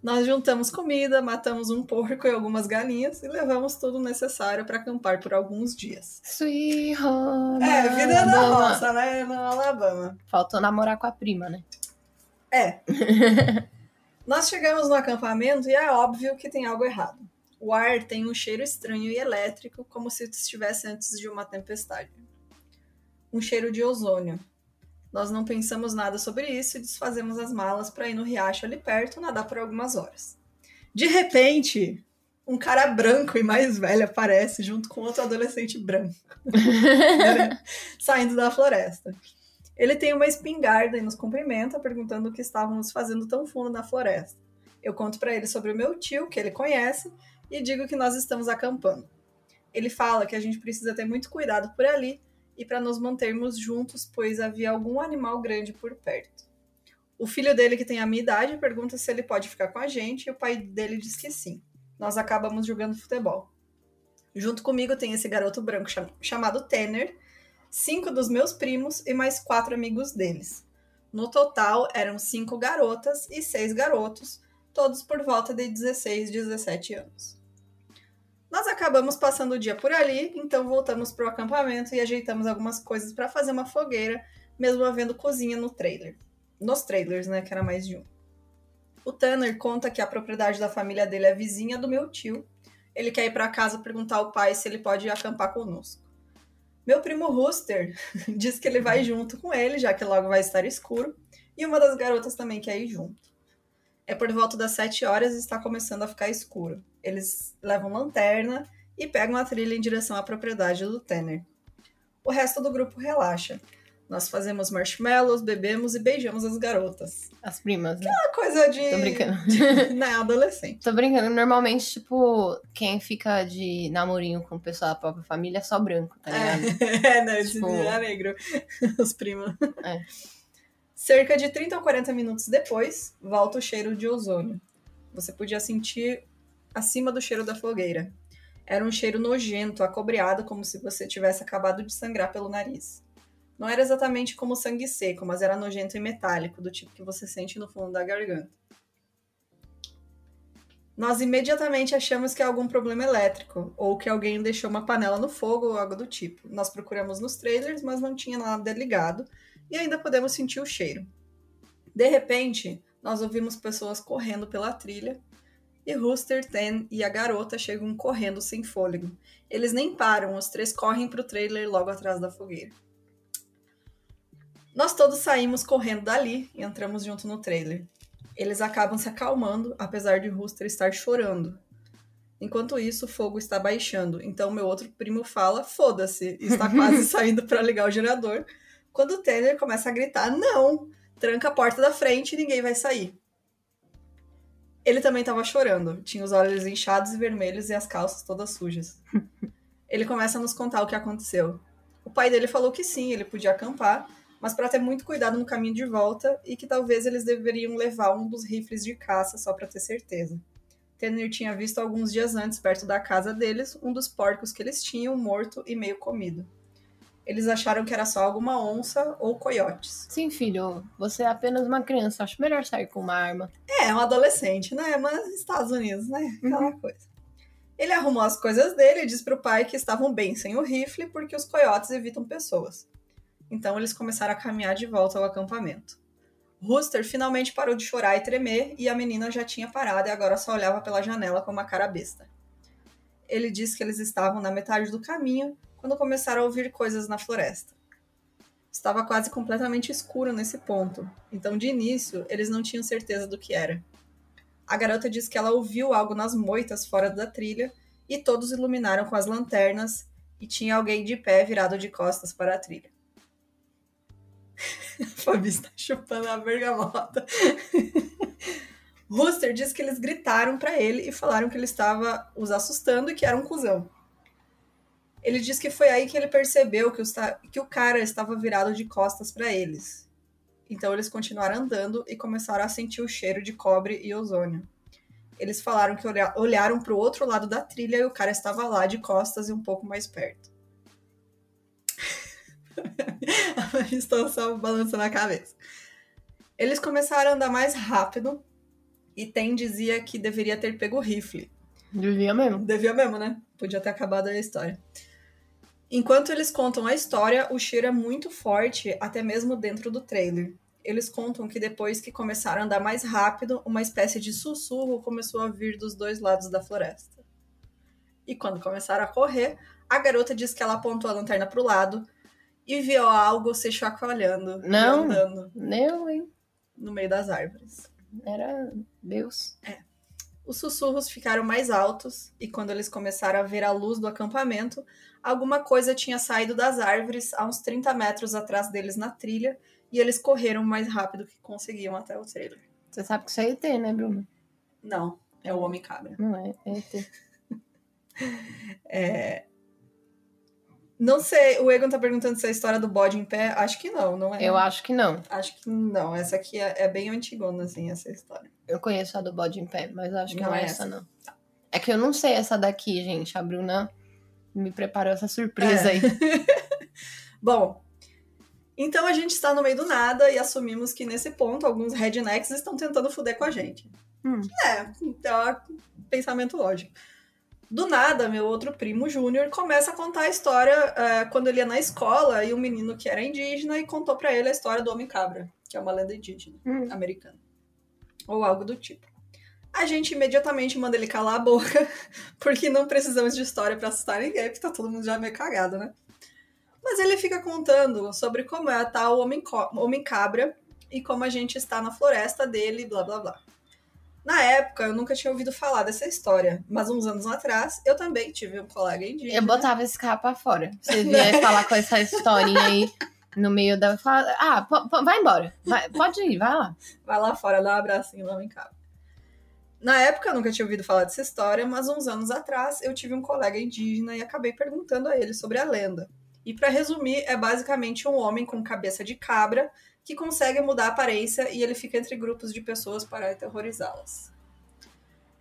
Nós juntamos comida, matamos um porco e algumas galinhas e levamos tudo necessário para acampar por alguns dias. Sweet home Vida da Alabama. roça, né? No Alabama. Faltou namorar com a prima, né? Nós chegamos no acampamento e é óbvio que tem algo errado. O ar tem um cheiro estranho e elétrico, como se estivesse antes de uma tempestade. Um cheiro de ozônio. Nós não pensamos nada sobre isso e desfazemos as malas para ir no riacho ali perto nadar por algumas horas. De repente, um cara branco e mais velho aparece junto com outro adolescente branco, saindo da floresta. Ele tem uma espingarda e nos cumprimenta, perguntando o que estávamos fazendo tão fundo na floresta. Eu conto para ele sobre o meu tio, que ele conhece, e digo que nós estamos acampando. Ele fala que a gente precisa ter muito cuidado por ali e para nos mantermos juntos, pois havia algum animal grande por perto. O filho dele, que tem a minha idade, pergunta se ele pode ficar com a gente e o pai dele diz que sim. Nós acabamos jogando futebol. Junto comigo tem esse garoto branco chamado Tanner, 5 dos meus primos e mais 4 amigos deles. No total, eram 5 garotas e 6 garotos, todos por volta de 16, 17 anos. Nós acabamos passando o dia por ali, então voltamos para o acampamento e ajeitamos algumas coisas para fazer uma fogueira, mesmo havendo cozinha no trailer. Nos trailers, né, que era mais de um. O Tanner conta que a propriedade da família dele é vizinha do meu tio. Ele quer ir para casa perguntar ao pai se ele pode acampar conosco. Meu primo Rooster diz que ele vai junto com ele, já que logo vai estar escuro, e uma das garotas também quer ir junto. É por volta das 7 horas e está começando a ficar escuro. Eles levam lanterna e pegam a trilha em direção à propriedade do Tanner. O resto do grupo relaxa. Nós fazemos marshmallows, bebemos e beijamos as garotas. As primas, né? Uma coisa de... Tô brincando. Não, adolescente. Tô brincando. Normalmente, tipo, quem fica de namorinho com o pessoal da própria família é só branco, tá ligado? Não, esse Tipo... é negro. Os primos. É. Cerca de 30 ou 40 minutos depois, volta o cheiro de ozônio. Você podia sentir acima do cheiro da fogueira. Era um cheiro nojento, acobreado, como se você tivesse acabado de sangrar pelo nariz. Não era exatamente como sangue seco, mas era nojento e metálico, do tipo que você sente no fundo da garganta. Nós imediatamente achamos que é algum problema elétrico, ou que alguém deixou uma panela no fogo ou algo do tipo. Nós procuramos nos trailers, mas não tinha nada ligado, e ainda podemos sentir o cheiro. De repente, nós ouvimos pessoas correndo pela trilha, e Rooster, Ten e a garota chegam correndo sem fôlego. Eles nem param, os 3 correm para o trailer logo atrás da fogueira. Nós todos saímos correndo dali e entramos junto no trailer. Eles acabam se acalmando, apesar de Rooster estar chorando. Enquanto isso, o fogo está baixando, então meu outro primo fala, foda-se, e está quase saindo para ligar o gerador, quando o Tanner começa a gritar, não, tranca a porta da frente e ninguém vai sair. Ele também estava chorando, tinha os olhos inchados e vermelhos e as calças todas sujas. Ele começa a nos contar o que aconteceu. O pai dele falou que sim, ele podia acampar, mas para ter muito cuidado no caminho de volta e que talvez eles deveriam levar um dos rifles de caça só para ter certeza. Tanner tinha visto alguns dias antes, perto da casa deles, um dos porcos que eles tinham morto e meio comido. Eles acharam que era só alguma onça ou coiotes. Sim, filho, você é apenas uma criança. Acho melhor sair com uma arma. É, um adolescente, né? Mas Estados Unidos, né? Aquela coisa. Ele arrumou as coisas dele e disse pro pai que estavam bem sem o rifle porque os coiotes evitam pessoas. Então eles começaram a caminhar de volta ao acampamento. Rooster finalmente parou de chorar e tremer e a menina já tinha parado e agora só olhava pela janela com uma cara besta. Ele disse que eles estavam na metade do caminho quando começaram a ouvir coisas na floresta. Estava quase completamente escuro nesse ponto, então de início eles não tinham certeza do que era. A garota disse que ela ouviu algo nas moitas fora da trilha e todos iluminaram com as lanternas e tinha alguém de pé virado de costas para a trilha. Fabi está chupando a bergamota. Rooster diz que eles gritaram pra ele e falaram que ele estava os assustando e que era um cuzão. Ele diz que foi aí que ele percebeu que o cara estava virado de costas pra eles. Então eles continuaram andando e começaram a sentir o cheiro de cobre e ozônio. Eles falaram que olharam pro outro lado da trilha e o cara estava lá de costas e um pouco mais perto. Estou só balançando a cabeça. Eles começaram a andar mais rápido e Ten dizia que deveria ter pego o rifle. Devia mesmo. Devia mesmo, né? Podia ter acabado a história. Enquanto eles contam a história, o cheiro é muito forte, até mesmo dentro do trailer. Eles contam que depois que começaram a andar mais rápido, uma espécie de sussurro começou a vir dos dois lados da floresta. E quando começaram a correr, a garota diz que ela apontou a lanterna pro lado e viu algo se chacoalhando e andando. Não, hein? No meio das árvores. Era Deus. Os sussurros ficaram mais altos e quando eles começaram a ver a luz do acampamento, alguma coisa tinha saído das árvores a uns 30 metros atrás deles na trilha e eles correram o mais rápido que conseguiam até o trailer. Você sabe que isso é ET, né, Bruno? Não, é o Homem-Cabra. Não é ET. Não sei, o Egon tá perguntando se é a história do bode em pé. Acho que não é? Eu acho que não. Acho que não. Essa aqui é bem antigona, assim, essa história. Eu conheço a do bode em pé, mas eu acho que não é essa, não. Tá. É que eu não sei essa daqui, gente. A Bruna me preparou essa surpresa aí. Bom, então a gente está no meio do nada e assumimos que nesse ponto alguns rednecks estão tentando foder com a gente. Então é pensamento lógico. Do nada, meu outro primo, Júnior, começa a contar a história quando ele ia na escola e um menino que era indígena e contou pra ele a história do Homem-Cabra, que é uma lenda indígena americana. Ou algo do tipo. A gente imediatamente manda ele calar a boca, porque não precisamos de história pra assustar ninguém, porque tá todo mundo já meio cagado, né? Mas ele fica contando sobre como é a tal Homem-Cabra e como a gente está na floresta dele, blá blá blá. Na época, eu nunca tinha ouvido falar dessa história, mas uns anos atrás, eu também tive um colega indígena. Eu botava esse cara pra fora. Você vinha falar com essa historinha aí no meio da... vai embora. Pode ir, vai lá. Vai lá fora, dá um abracinho lá em casa. Na época, eu nunca tinha ouvido falar dessa história, mas uns anos atrás, eu tive um colega indígena e acabei perguntando a ele sobre a lenda. E pra resumir, é basicamente um homem com cabeça de cabra que consegue mudar a aparência e ele fica entre grupos de pessoas para aterrorizá-las.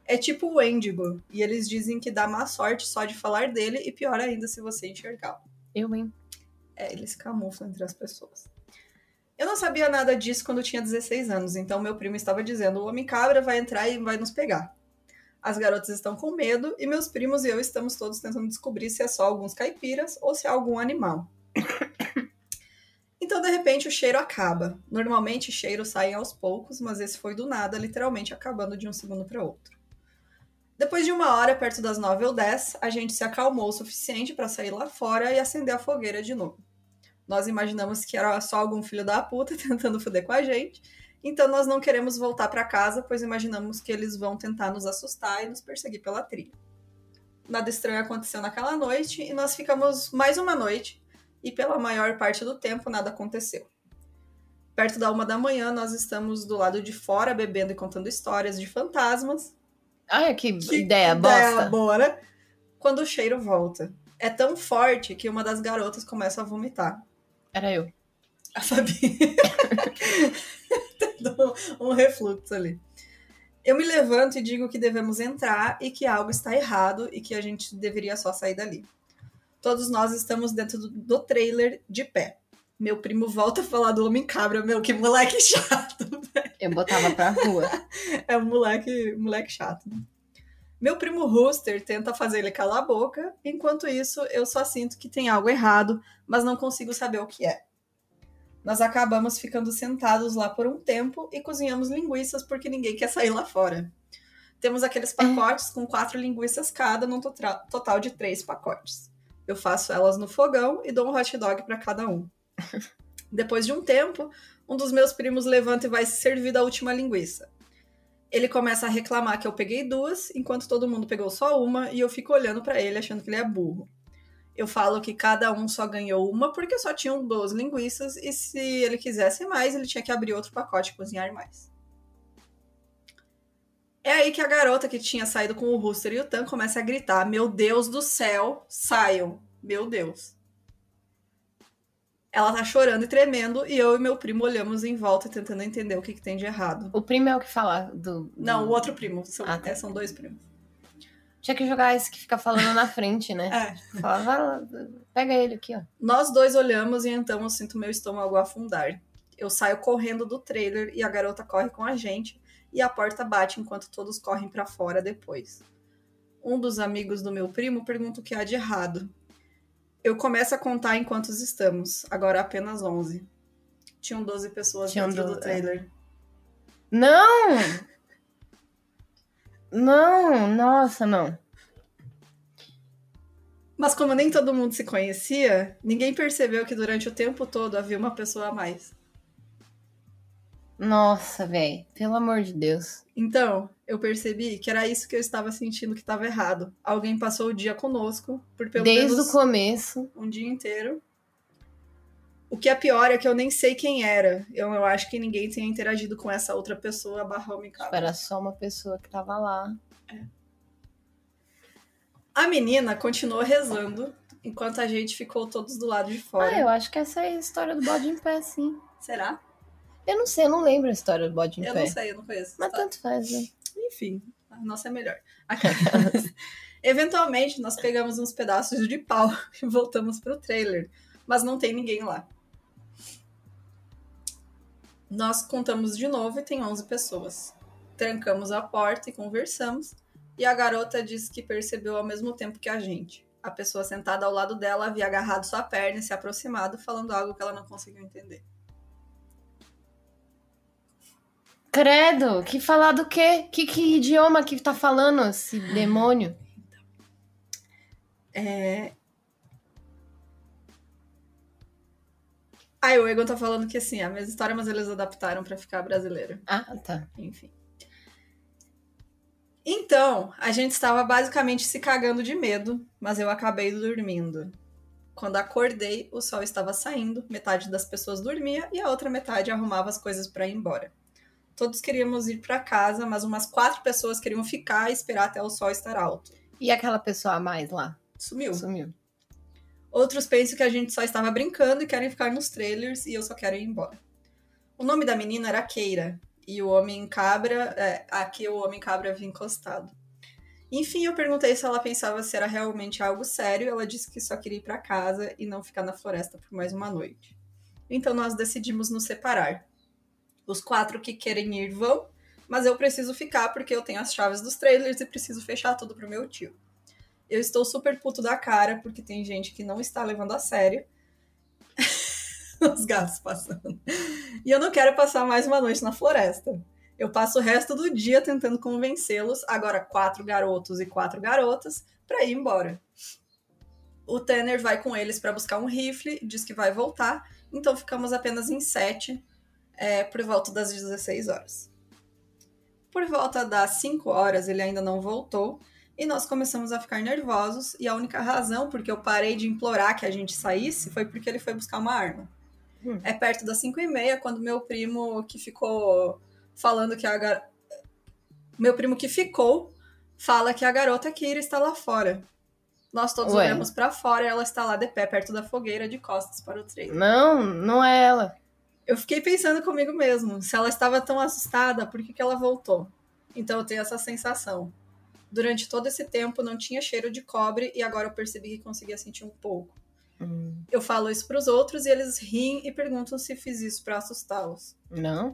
É tipo o Wendigo, e eles dizem que dá má sorte só de falar dele e pior ainda se você enxergá-lo. Hein? Ele se camufla entre as pessoas. Eu não sabia nada disso quando eu tinha 16 anos, então meu primo estava dizendo: o Homem-Cabra vai entrar e vai nos pegar. As garotas estão com medo e meus primos e eu estamos todos tentando descobrir se é só alguns caipiras ou se é algum animal. Então, de repente, o cheiro acaba. Normalmente, cheiros saem aos poucos, mas esse foi do nada, literalmente acabando de um segundo para outro. Depois de 1 hora, perto das 9 ou 10, a gente se acalmou o suficiente para sair lá fora e acender a fogueira de novo. Nós imaginamos que era só algum filho da puta tentando foder com a gente, então nós não queremos voltar para casa, pois imaginamos que eles vão tentar nos assustar e nos perseguir pela trilha. Nada estranho aconteceu naquela noite e nós ficamos mais uma noite, e pela maior parte do tempo nada aconteceu. Perto da 1 da manhã, nós estamos do lado de fora bebendo e contando histórias de fantasmas. Ai, que ideia bosta. Boa, né? Quando o cheiro volta. É tão forte que uma das garotas começa a vomitar. Era eu. A Fabi. um refluxo ali. Eu me levanto e digo que devemos entrar e que algo está errado e que a gente deveria só sair dali. Todos nós estamos dentro do trailer de pé. Meu primo volta a falar do Homem-Cabra. Meu, que moleque chato, velho. Eu botava pra rua. É um moleque chato. Né? Meu primo Rooster tenta fazer ele calar a boca. Enquanto isso, eu só sinto que tem algo errado, mas não consigo saber o que é. Nós acabamos ficando sentados lá por um tempo e cozinhamos linguiças porque ninguém quer sair lá fora. Temos aqueles pacotes com 4 linguiças cada, num total de 3 pacotes. Eu faço elas no fogão e dou um hot dog para cada um. Depois de um tempo, um dos meus primos levanta e vai se servir da última linguiça. Ele começa a reclamar que eu peguei 2, enquanto todo mundo pegou só uma, e eu fico olhando para ele achando que ele é burro. Eu falo que cada um só ganhou uma porque só tinham 2 linguiças e se ele quisesse mais, ele tinha que abrir outro pacote e cozinhar mais. É aí que a garota que tinha saído com o Rooster e o Tan começa a gritar: meu Deus do céu, saiam. Meu Deus. Ela tá chorando e tremendo e eu e meu primo olhamos em volta tentando entender o que tem de errado. O primo é o que fala do... Não, o outro primo. Tá. São 2 primos. Tinha que jogar esse que fica falando na frente, né? Fala, vai lá, pega ele aqui, ó. Nós 2 olhamos e então eu sinto meu estômago afundar. Eu saio correndo do trailer e a garota corre com a gente e a porta bate enquanto todos correm pra fora depois. Um dos amigos do meu primo pergunta o que há de errado. Eu começo a contar em quantos estamos. Agora apenas 11. Tinham 12 pessoas dentro do trailer. Não! Não, nossa, não. Mas como nem todo mundo se conhecia, ninguém percebeu que durante o tempo todo havia uma pessoa a mais. Nossa, velho. Pelo amor de Deus. Então, eu percebi que era isso que eu estava sentindo que estava errado. Alguém passou o dia conosco, por pelo Desde menos o começo. um dia inteiro. O que é pior é que eu nem sei quem era. Eu acho que ninguém tinha interagido com essa outra pessoa /homem cabra. Era só uma pessoa que tava lá. A menina continuou rezando, enquanto a gente ficou todos do lado de fora. Ah, eu acho que essa é a história do bode em pé, sim. Será? Eu não sei, eu não lembro a história do bode em pé. Eu não sei, eu não conheço. Mas tanto faz, né? Enfim, a nossa é melhor. Eventualmente, nós pegamos uns pedaços de pau e voltamos pro trailer, mas não tem ninguém lá. Nós contamos de novo e tem 11 pessoas. Trancamos a porta e conversamos, e a garota disse que percebeu ao mesmo tempo que a gente. A pessoa sentada ao lado dela havia agarrado sua perna e se aproximado, falando algo que ela não conseguiu entender. Credo, que falar do quê? Que idioma que tá falando esse demônio? O Egon tá falando que assim, a mesma história, mas eles adaptaram pra ficar brasileira. Ah, tá. Enfim. Então, a gente estava basicamente se cagando de medo, mas eu acabei dormindo. Quando acordei, o sol estava saindo, metade das pessoas dormia e a outra metade arrumava as coisas para ir embora. Todos queríamos ir para casa, mas umas 4 pessoas queriam ficar e esperar até o sol estar alto. E aquela pessoa a mais lá? Sumiu. Sumiu. Outros pensam que a gente só estava brincando e querem ficar nos trailers e eu só quero ir embora. O nome da menina era Keira e o homem cabra, aqui o homem cabra havia encostado. Enfim, eu perguntei se ela pensava se era realmente algo sério. Ela disse que só queria ir para casa e não ficar na floresta por mais uma noite. Então nós decidimos nos separar. Os 4 que querem ir vão, mas eu preciso ficar porque eu tenho as chaves dos trailers e preciso fechar tudo pro meu tio. Eu estou super puto da cara porque tem gente que não está levando a sério. Os gatos passando. E eu não quero passar mais uma noite na floresta. Eu passo o resto do dia tentando convencê-los, agora 4 garotos e 4 garotas, para ir embora. O Tanner vai com eles para buscar um rifle, diz que vai voltar, então ficamos apenas em 7, por volta das 16 horas. Por volta das 5 horas ele ainda não voltou, e nós começamos a ficar nervosos, e a única razão porque eu parei de implorar que a gente saísse foi porque ele foi buscar uma arma. É perto das 5h30, quando meu primo que ficou falando que meu primo que ficou fala que a garota Keira está lá fora. Nós todos olhamos pra fora e ela está lá de pé, perto da fogueira, de costas para o trailer. Não, não é ela. Eu fiquei pensando comigo mesmo, se ela estava tão assustada, por que ela voltou? Então eu tenho essa sensação. Durante todo esse tempo não tinha cheiro de cobre e agora eu percebi que conseguia sentir um pouco. Eu falo isso pros outros e eles riem e perguntam se fiz isso pra assustá-los. Não.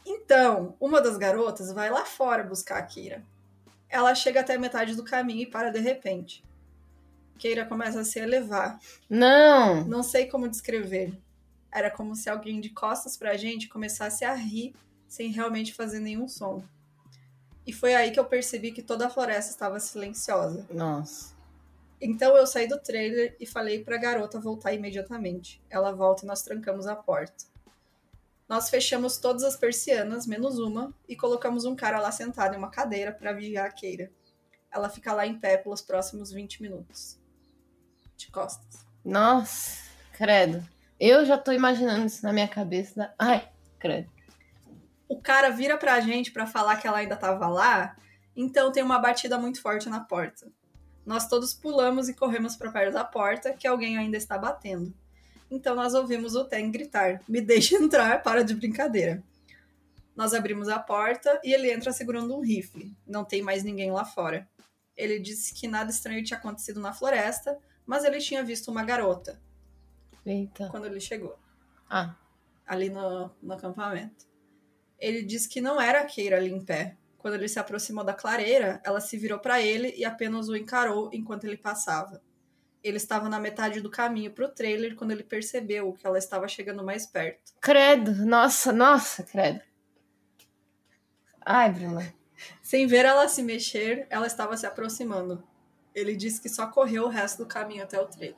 Então, uma das garotas vai lá fora buscar a Keira. Ela chega até a metade do caminho e para de repente. Keira começa a se elevar. Não. Não sei como descrever. Era como se alguém de costas pra gente começasse a rir sem realmente fazer nenhum som. E foi aí que eu percebi que toda a floresta estava silenciosa. Nossa. Então eu saí do trailer e falei pra garota voltar imediatamente. Ela volta e nós trancamos a porta. Nós fechamos todas as persianas, menos uma, e colocamos um cara lá sentado em uma cadeira para vigiar a Keira. Ela fica lá em pé pelos próximos 20 minutos. De costas. Nossa, credo. Eu já tô imaginando isso na minha cabeça. Ai, credo. O cara vira pra gente pra falar que ela ainda tava lá, então tem uma batida muito forte na porta. Nós todos pulamos e corremos pra perto da porta, que alguém ainda está batendo. Então nós ouvimos o Ten gritar, me deixe entrar, para de brincadeira. Nós abrimos a porta e ele entra segurando um rifle. Não tem mais ninguém lá fora. Ele disse que nada estranho tinha acontecido na floresta, mas ele tinha visto uma garota. Eita. Quando ele chegou. Ah. Ali no acampamento. Ele disse que não era a Keira ali em pé. Quando ele se aproximou da clareira, ela se virou para ele e apenas o encarou enquanto ele passava. Ele estava na metade do caminho pro trailer quando ele percebeu que ela estava chegando mais perto. Credo, nossa, credo. Ai, Bruna. Sem ver ela se mexer, ela estava se aproximando. Ele disse que só correu o resto do caminho até o trailer.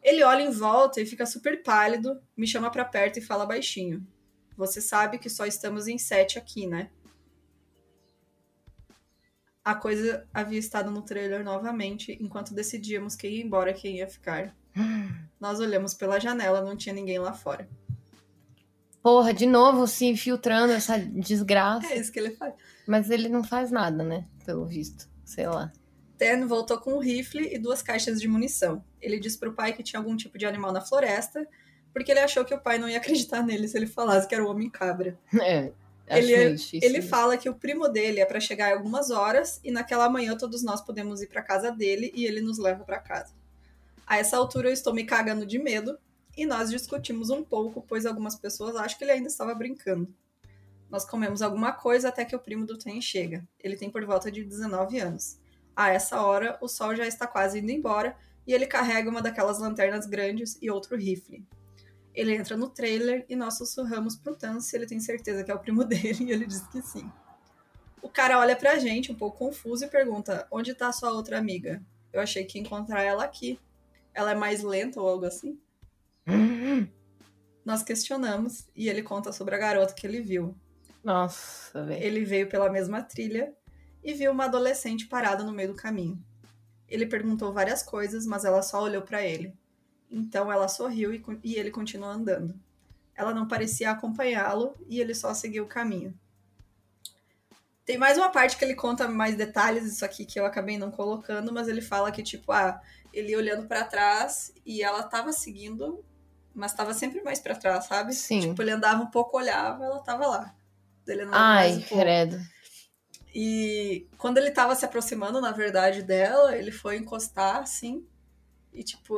Ele olha em volta e fica super pálido, me chama pra perto e fala baixinho. Você sabe que só estamos em 7 aqui, né? A coisa havia estado no trailer novamente, enquanto decidíamos quem ia embora e quem ia ficar. Nós olhamos pela janela, não tinha ninguém lá fora. Porra, de novo se infiltrando essa desgraça. É isso que ele faz. Mas ele não faz nada, né? Pelo visto. Sei lá. Ten voltou com um rifle e 2 caixas de munição. Ele disse pro pai que tinha algum tipo de animal na floresta, porque ele achou que o pai não ia acreditar nele se ele falasse que era o Homem-Cabra. Ele fala que o primo dele é pra chegar em algumas horas e naquela manhã todos nós podemos ir pra casa dele e ele nos leva pra casa. A essa altura eu estou me cagando de medo e nós discutimos um pouco, pois algumas pessoas acham que ele ainda estava brincando. Nós comemos alguma coisa até que o primo do Ten chega. Ele tem por volta de 19 anos. A essa hora, o sol já está quase indo embora e ele carrega uma daquelas lanternas grandes e outro rifle. Ele entra no trailer e nós sussurramos pro Tan se ele tem certeza que é o primo dele e ele diz que sim. O cara olha pra gente um pouco confuso e pergunta, onde tá sua outra amiga? Eu achei que ia encontrar ela aqui. Ela é mais lenta ou algo assim? Nós questionamos e ele conta sobre a garota que ele viu. Nossa, velho. Ele veio pela mesma trilha e viu uma adolescente parada no meio do caminho. Ele perguntou várias coisas, mas ela só olhou pra ele. Então ela sorriu e ele continuou andando. Ela não parecia acompanhá-lo e ele só seguiu o caminho. Tem mais uma parte que ele conta mais detalhes, isso aqui que eu acabei não colocando, mas ele fala que, tipo, ele olhando pra trás e ela tava seguindo, mas tava sempre mais pra trás, sabe? Sim. Tipo, ele andava um pouco, olhava, ela tava lá. Ele andava Ai, mais um pouco. credo. E quando ele tava se aproximando, na verdade, dela, ele foi encostar, assim, e, tipo,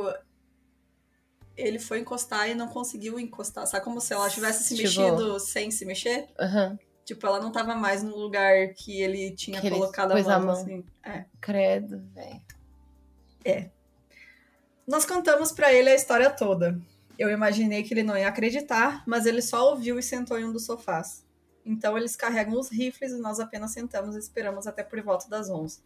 ele foi encostar e não conseguiu encostar. Sabe como se ela tivesse se mexido sem se mexer? Uhum. Tipo, ela não tava mais no lugar que ele tinha colocado a mão, assim. Credo, velho. Nós contamos pra ele a história toda. Eu imaginei que ele não ia acreditar, mas ele só ouviu e sentou em um dos sofás. Então eles carregam os rifles e nós apenas sentamos e esperamos até por volta das 11.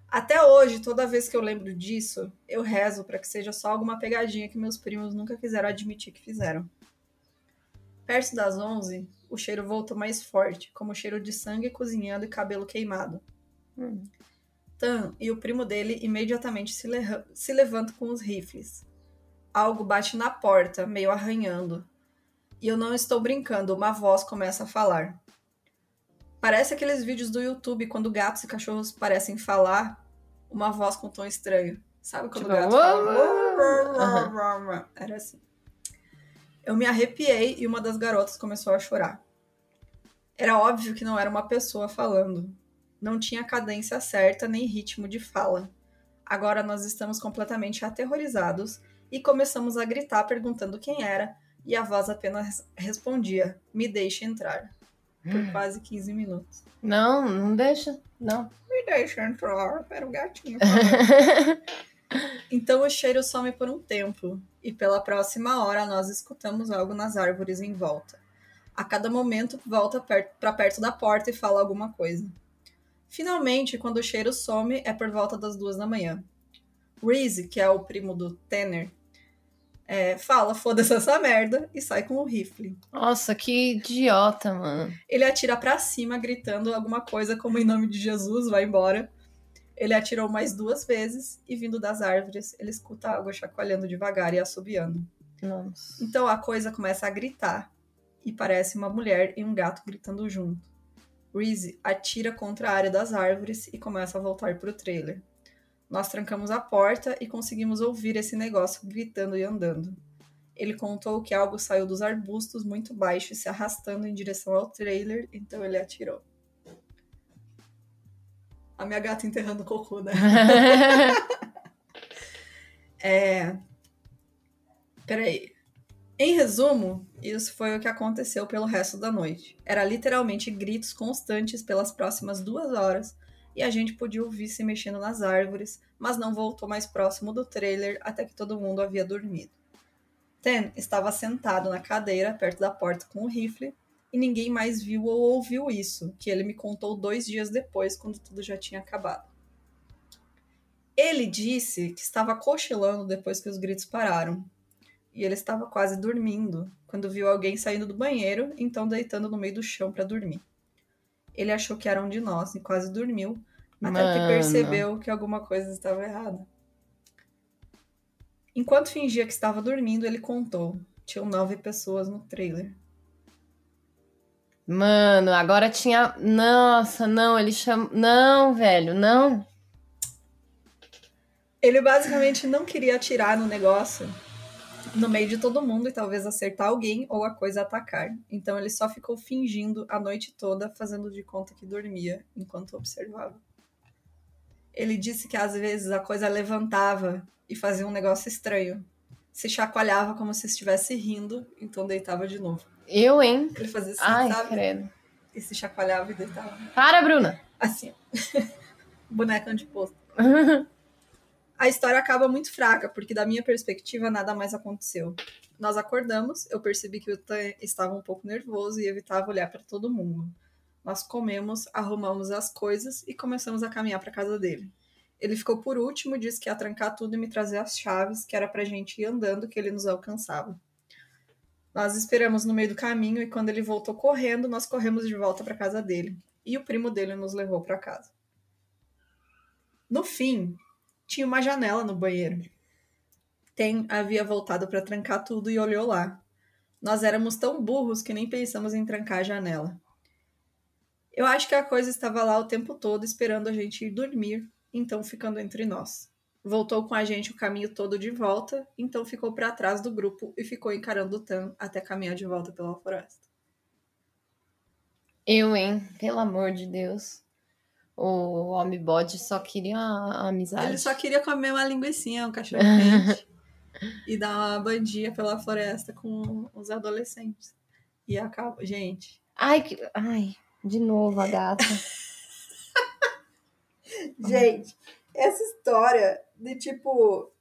Até hoje, toda vez que eu lembro disso, eu rezo pra que seja só alguma pegadinha que meus primos nunca quiseram admitir que fizeram. Perto das 11, o cheiro voltou mais forte, como o cheiro de sangue cozinhando e cabelo queimado. Tan e o primo dele imediatamente se levantam com os rifles. Algo bate na porta, meio arranhando. E eu não estou brincando, uma voz começa a falar. Parece aqueles vídeos do YouTube quando gatos e cachorros parecem falar, uma voz com tom estranho. Sabe quando Tipo, o gato fala? Era assim. Eu me arrepiei e uma das garotas começou a chorar. Era óbvio que não era uma pessoa falando. Não tinha cadência certa nem ritmo de fala. Agora nós estamos completamente aterrorizados e começamos a gritar perguntando quem era, e a voz apenas respondia, me deixe entrar. Por quase 15 minutos. Não deixa. Não. Me deixa entrar. Era o gatinho. Então o cheiro some por um tempo, e pela próxima hora nós escutamos algo nas árvores em volta. A cada momento volta para perto da porta e fala alguma coisa. Finalmente, quando o cheiro some, é por volta das 2 da manhã. Reese, que é o primo do Tanner, fala, foda-se essa merda, e sai com o rifle. Nossa, que idiota, mano. Ele atira pra cima, gritando alguma coisa como em nome de Jesus, vai embora. Ele atirou mais 2 vezes, e vindo das árvores, ele escuta a água chacoalhando devagar e assobiando. Nossa. Então a coisa começa a gritar. e parece uma mulher e um gato gritando junto. Reese atira contra a área das árvores e começa a voltar pro trailer. Nós trancamos a porta e conseguimos ouvir esse negócio gritando e andando. Ele contou que algo saiu dos arbustos muito baixo e se arrastando em direção ao trailer, então ele atirou. A minha gata enterrando cocô, né? Peraí. Em resumo, isso foi o que aconteceu pelo resto da noite. Era literalmente gritos constantes pelas próximas 2 horas e a gente podia ouvir se mexendo nas árvores, mas não voltou mais próximo do trailer até que todo mundo havia dormido. Ten estava sentado na cadeira perto da porta com o rifle e ninguém mais viu ou ouviu isso, que ele me contou 2 dias depois, quando tudo já tinha acabado. Ele disse que estava cochilando depois que os gritos pararam. E ele estava quase dormindo, quando viu alguém saindo do banheiro, então deitando no meio do chão para dormir. Ele achou que era um de nós e quase dormiu, até que percebeu que alguma coisa estava errada. Enquanto fingia que estava dormindo, ele contou. Tinham 9 pessoas no trailer. Mano, agora tinha... Nossa, não, ele chamou... Não, velho, não. Ele basicamente não queria atirar no negócio no meio de todo mundo e talvez acertar alguém ou a coisa atacar. Então ele só ficou fingindo a noite toda, fazendo de conta que dormia enquanto observava. Ele disse que às vezes a coisa levantava e fazia um negócio estranho. Se chacoalhava como se estivesse rindo, então deitava de novo. Eu, hein? Ele fazia assim, Ai, sabe? credo. E se chacoalhava e deitava. Para, Bruna! Assim, boneca de posto. A história acaba muito fraca, porque da minha perspectiva nada mais aconteceu. Nós acordamos, eu percebi que o Tan estava um pouco nervoso e evitava olhar para todo mundo. Nós comemos, arrumamos as coisas e começamos a caminhar para casa dele. Ele ficou por último, disse que ia trancar tudo e me trazer as chaves, que era pra gente ir andando, que ele nos alcançava. Nós esperamos no meio do caminho e quando ele voltou correndo, nós corremos de volta para casa dele. E o primo dele nos levou para casa. No fim, tinha uma janela no banheiro. Ten havia voltado para trancar tudo e olhou lá. Nós éramos tão burros que nem pensamos em trancar a janela. Eu acho que a coisa estava lá o tempo todo esperando a gente ir dormir, então ficando entre nós. Voltou com a gente o caminho todo de volta, então ficou para trás do grupo e ficou encarando o Tan até caminhar de volta pela floresta. Eu, hein? Pelo amor de Deus. O homem bode só queria a amizade. Ele só queria comer uma linguicinha, um cachorro quente e dar uma bandinha pela floresta com os adolescentes. E acaba... Gente... Ai, de novo a gata. Gente, essa história de, tipo,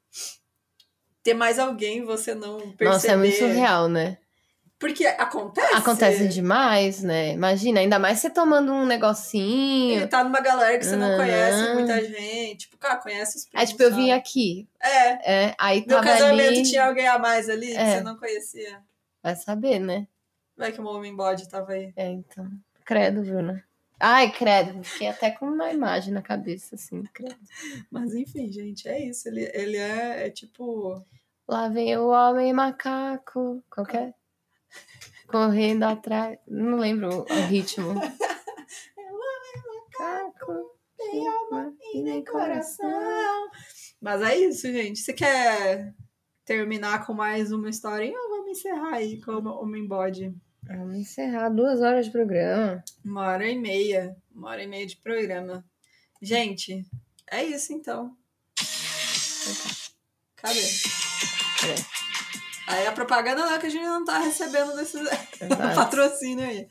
ter mais alguém e você não perceber... Nossa, é muito surreal, né? Porque acontece. Acontece demais, né? Imagina, ainda mais você tomando um negocinho. Ele tá numa galera que você não conhece, muita gente. Tipo, cara, conhece os primos. Aí, tipo, eu vim aqui. Aí no tava casamento ali... tinha alguém a mais ali que você não conhecia. Vai saber, né? Vai que o homem bode tava aí. Então. Credo, Bruna. Ai, credo. Fiquei até com uma imagem na cabeça, assim, credo. Mas enfim, gente, é isso. Ele é tipo... Lá vem o homem macaco. Qual que é? Correndo atrás. Não lembro o ritmo. É o homem macaco, tem alma e nem coração. Mas é isso, gente. Você quer terminar com mais uma historinha ou vamos encerrar aí com o homem bode? Vamos encerrar 2 horas de programa. 1h30. 1h30 de programa. Gente, é isso então. Cadê? Aí a propaganda lá que a gente não tá recebendo desses patrocínio aí.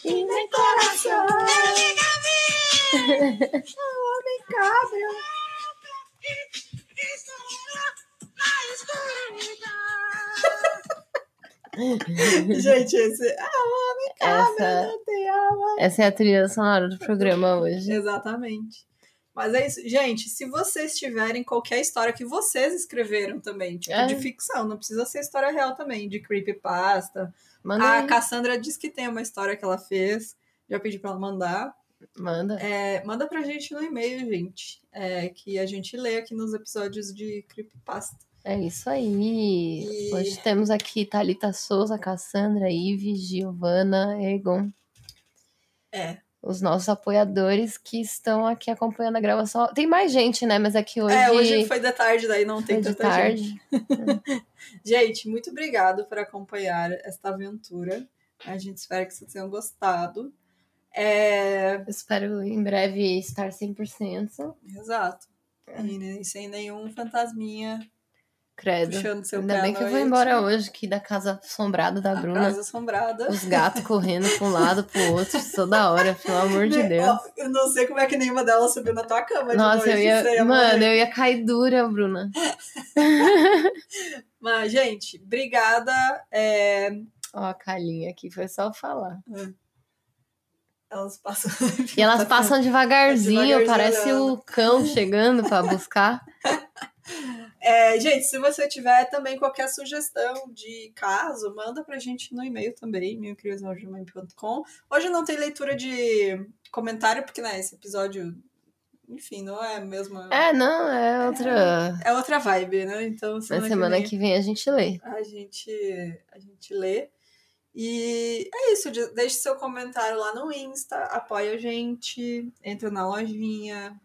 E nem coração. O homem cabra. Gente, esse é o homem cabra, não tem alma. Essa é a trilha sonora do programa hoje. Exatamente. Mas é isso. Gente, se vocês tiverem qualquer história que vocês escreveram também, tipo de ficção, não precisa ser história real também, de creepypasta. Manda A aí. Cassandra diz que tem uma história que ela fez. Já pedi pra ela mandar. Manda. Manda pra gente no e-mail, gente. Que a gente lê aqui nos episódios de Creepypasta. É isso aí. Hoje temos aqui Thalita Souza, Cassandra, Ive, Giovana, Egon. Os nossos apoiadores que estão aqui acompanhando a gravação. Tem mais gente, né? Mas aqui hoje... hoje foi de tarde, daí não tem tanta tarde. gente. Gente, muito obrigado por acompanhar esta aventura. A gente espera que vocês tenham gostado. Espero em breve estar 100%. Exato. E sem nenhum fantasminha credo. Puxando seu Ainda pé bem que eu vou embora hoje, que da casa assombrada da Bruna. Casa assombrada. Os gatos correndo pra um lado, pro outro, toda hora, pelo amor de Deus. Eu não sei como é que nenhuma delas subiu na tua cama. Nossa, eu ia cair dura, Bruna. Mas, gente, obrigada. Ó, a Calinha aqui, foi só falar. Elas passam... E elas passam devagarzinho, parece olhando. o cão chegando pra buscar. Gente, se você tiver também qualquer sugestão de caso, manda pra gente no e-mail também, milcrias@gmail.com. Hoje não tem leitura de comentário, porque, né, esse episódio, enfim, não é a mesma... Não, é outra... É outra vibe, né? Então, Na semana que vem a gente lê. A gente lê. E é isso, deixe seu comentário lá no Insta, apoia a gente, entra na lojinha,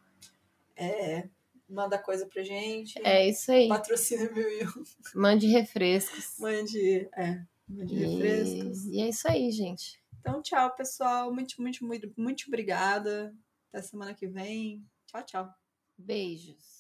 manda coisa pra gente. É isso aí. Patrocina 1001. Mande refrescos. Mande refrescos. E é isso aí, gente. Então, tchau, pessoal. Muito, muito, muito, muito obrigada. Até semana que vem. Tchau, tchau. Beijos.